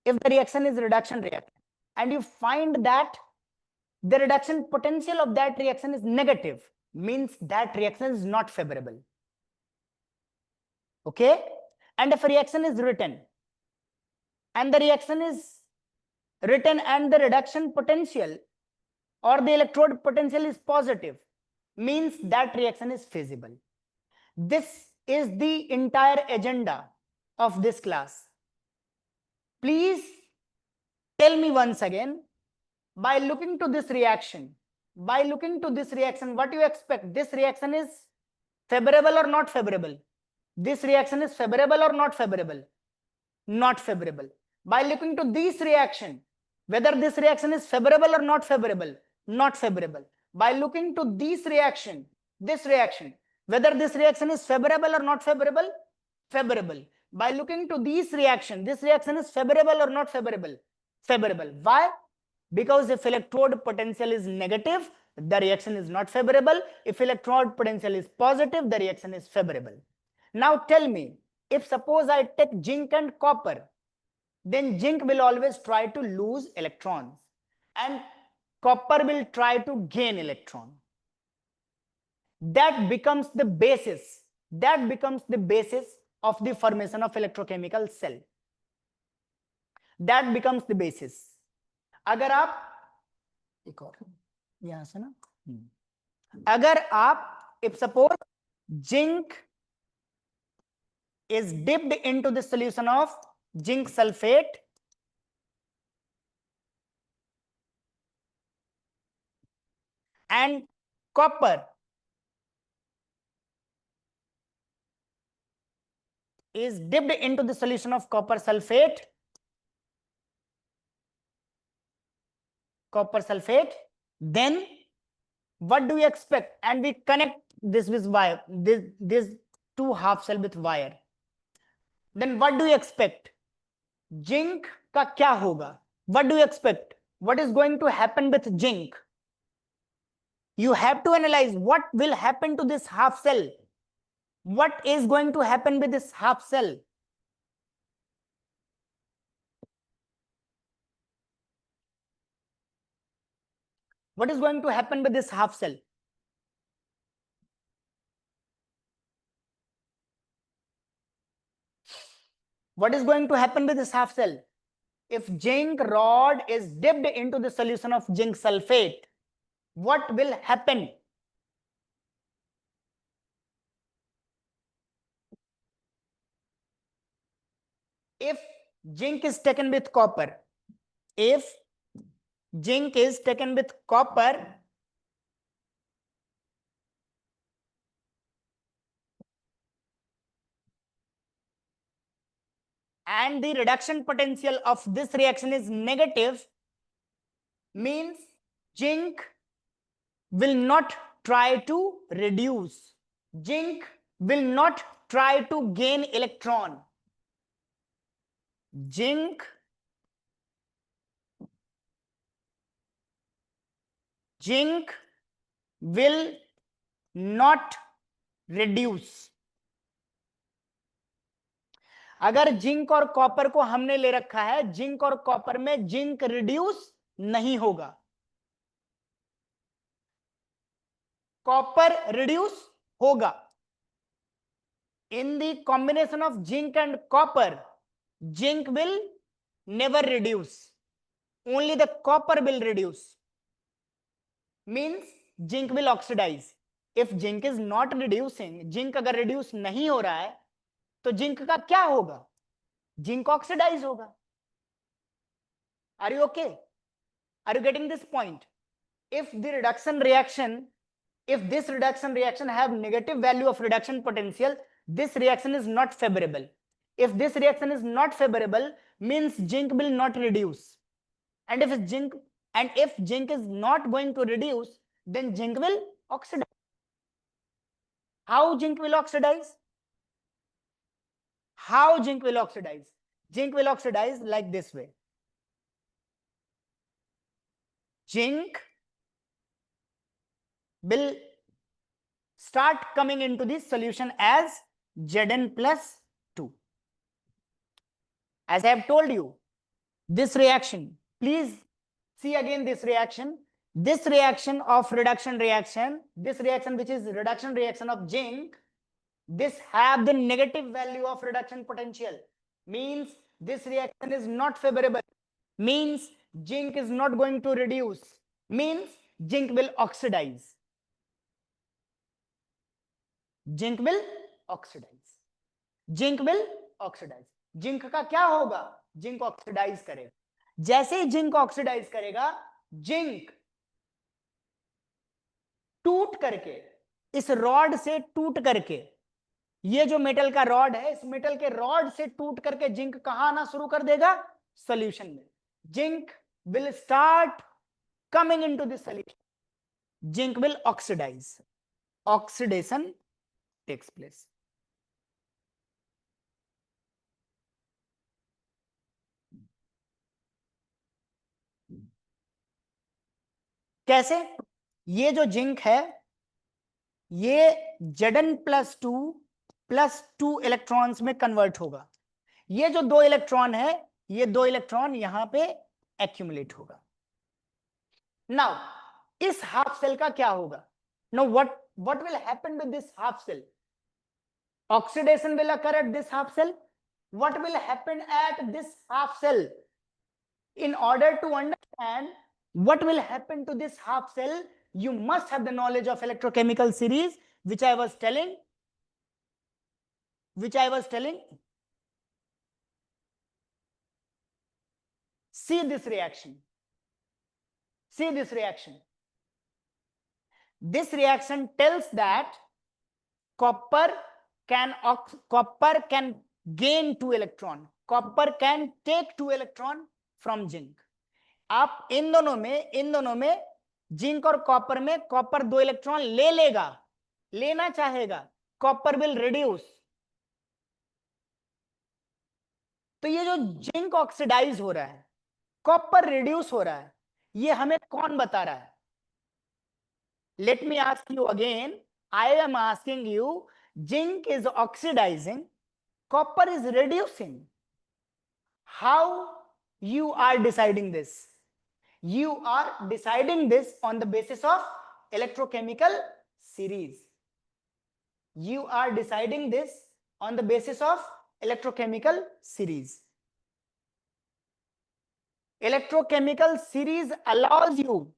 if the reaction is reduction reaction, and you find that the reduction potential of that reaction is negative, means that reaction is not favorable. Okay? And if a reaction is written, and the reaction is written and the reduction potential or the electrode potential is positive, means that reaction is feasible. This is the entire agenda of this class. Please tell me once again, by looking to this reaction, what you expect? This reaction is favorable or not favorable? This reaction is favorable or not favorable? Not favorable. By looking to this reaction, whether this reaction is favorable or not favorable? Not favorable. By looking to this reaction, whether this reaction is favorable or not favorable? Favorable. By looking to this reaction is favorable or not favorable? Favorable. Why? Because if electrode potential is negative, the reaction is not favorable. If electrode potential is positive, the reaction is favorable. Now tell me, if suppose I take zinc and copper, then zinc will always try to lose electrons and copper will try to gain electron. That becomes the basis of the formation of electrochemical cell. That becomes the basis. अगर आप एक और यहां से ना, अगर आप, if suppose zinc is dipped into the solution of zinc sulfate and copper is dipped into the solution of copper sulfate, then what do we expect? And we connect this with wire, this two half cell with wire. Then what do you expect? Zinc का क्या होगा? What do you expect? What is going to happen with zinc? You have to analyze what will happen to this half cell. What is going to happen with this half cell? What is going to happen with this half cell? What is going to happen with this half cell? If zinc rod is dipped into the solution of zinc sulfate, what will happen? If zinc is taken with copper, and the reduction potential of this reaction is negative, means zinc will not try to reduce. Zinc will not try to gain electron. Zinc will not reduce. अगर zinc और copper को हमने ले रखा है, zinc और copper में zinc reduce नहीं होगा, कॉपर रिड्यूस होगा. In the combination of zinc and copper, zinc will never reduce. Only the copper will reduce. Means zinc will oxidize. If zinc is not reducing, zinc अगर reduce नहीं हो रहा है, तो zinc का क्या होगा? Zinc oxidize होगा. Are you okay? Are you getting this point? If this reduction reaction have negative value of reduction potential, this reaction is not favorable. If this reaction is not favorable, means zinc will not reduce. And if zinc is not going to reduce, then zinc will oxidize. How zinc will oxidize? Zinc will oxidize like this way. Zinc will start coming into this solution as Zn plus 2. As I have told you, this reaction, please see again this reaction. This reaction of reduction reaction, this reaction which is reduction reaction of zinc, this have the negative value of reduction potential. Means this reaction is not favorable. Means zinc is not going to reduce. Means zinc will oxidize. Zinc will oxidize. Zinc will oxidize. Zinc का क्या होगा? Zinc oxidise करेगा. जैसे ही zinc oxidise करेगा, zinc टूट करके, इस rod से टूट करके, ये जो मेटल का रॉड है, इस मेटल के रॉड से टूट करके जिंक कहां आना शुरू कर देगा? सॉल्यूशन में. Zinc will start coming into this solution. Zinc will oxidise. Oxidation takes place. कैसे? ये जो जिंक है, ये Zn प्लस टू इलेक्ट्रॉन्स में कन्वर्ट होगा. ये जो 2 इलेक्ट्रॉन है, ये 2 इलेक्ट्रॉन यहां पे एक्यूमुलेट होगा. नाउ इस हाफ सेल का क्या होगा? No what will happen with this half cell? Oxidation will occur at this half cell. What will happen at this half cell? In order to understand what will happen to this half cell, you must have the knowledge of electrochemical series, which I was telling. See this reaction. This reaction tells that copper can gain 2 electron. Copper can take 2 electron from zinc. आप इन दोनों में zinc और copper में copper 2 electron लेना चाहेगा. Copper will reduce. तो ये जो जिंक ऑक्सीडाइज हो रहा है, कॉपर रिड्यूस हो रहा है, ये हमें कौन बता रहा है? Let me ask you again. I am asking you, zinc is oxidising, copper is reducing. How you are deciding this? You are deciding this on the basis of electrochemical series. You are deciding this on the basis of electrochemical series. Electrochemical series allows you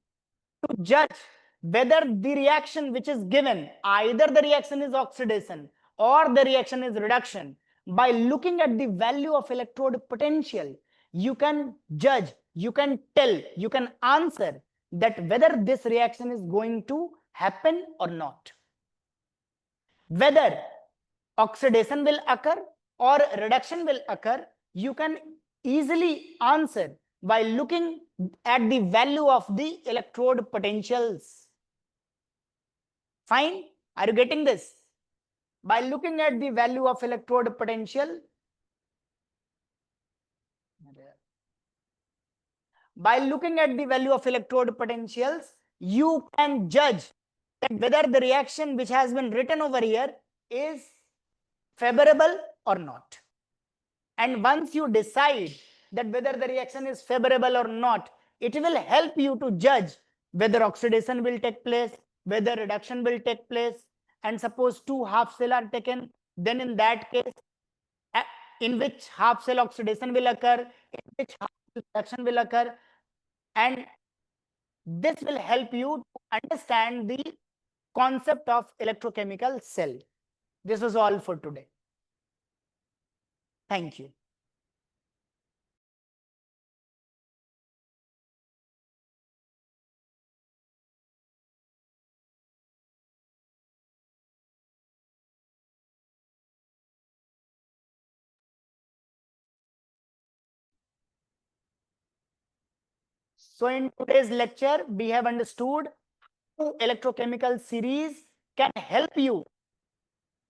to judge whether the reaction which is given, either the reaction is oxidation or the reaction is reduction, by looking at the value of electrode potential. You can judge, you can tell, you can answer that whether this reaction is going to happen or not. Whether oxidation will occur or reduction will occur, you can easily answer by looking at the value of the electrode potentials. Fine? Are you getting this? By looking at the value of electrode potential, you can judge that whether the reaction which has been written over here is favorable or not. And once you decide that whether the reaction is favorable or not, it will help you to judge whether oxidation will take place, whether reduction will take place. And suppose 2 half cell are taken, then in that case, in which half cell oxidation will occur, in which half cell reduction will occur. And this will help you to understand the concept of electrochemical cell. This was all for today. Thank you. So in today's lecture, we have understood how electrochemical series can help you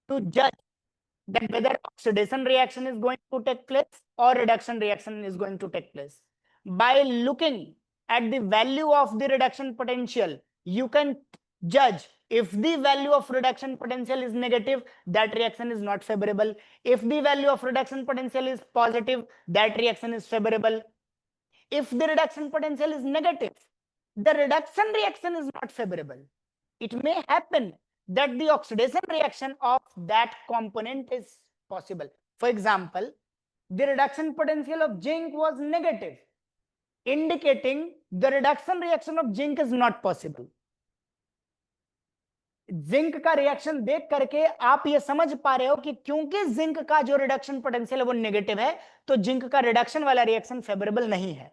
to judge that whether oxidation reaction is going to take place or reduction reaction is going to take place. By looking at the value of the reduction potential, you can judge if the value of reduction potential is negative, that reaction is not favorable. If the value of reduction potential is positive, that reaction is favorable. If the reduction potential is negative, the reduction reaction is not favorable. It may happen that the oxidation reaction of that component is possible. For example, the reduction potential of zinc was negative, indicating the reduction reaction of zinc is not possible. Zinc का reaction देख करके आप ये समझ पा रहे हो कि क्योंकि जिंक का जो रिडक्शन पोटेंशियल है वो नेगेटिव है, तो जिंक का रिडक्शन वाला रिएक्शन फेवरेबल नहीं है.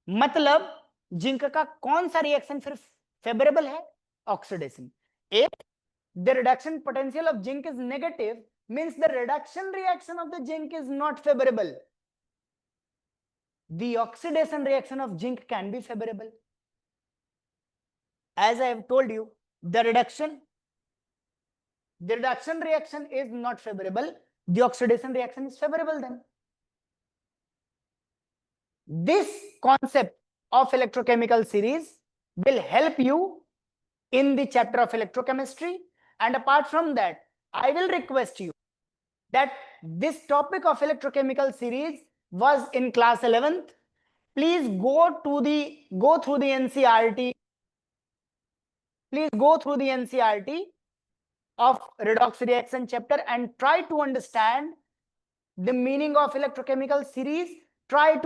मतलब जिंक का कौन सा रिएक्शन फिर फेवरेबल है? Oxidation. If the reduction potential of zinc is negative, means the reduction reaction of the zinc is not favorable. The oxidation reaction of zinc can be favorable. As I have told you, the reduction reaction is not favorable, the oxidation reaction is favorable then. This concept of electrochemical series will help you in the chapter of electrochemistry, and apart from that, I will request you that this topic of electrochemical series was in class 11th. Please go through the NCERT. Please go through the NCERT of redox reaction chapter and try to understand the meaning of electrochemical series. Try to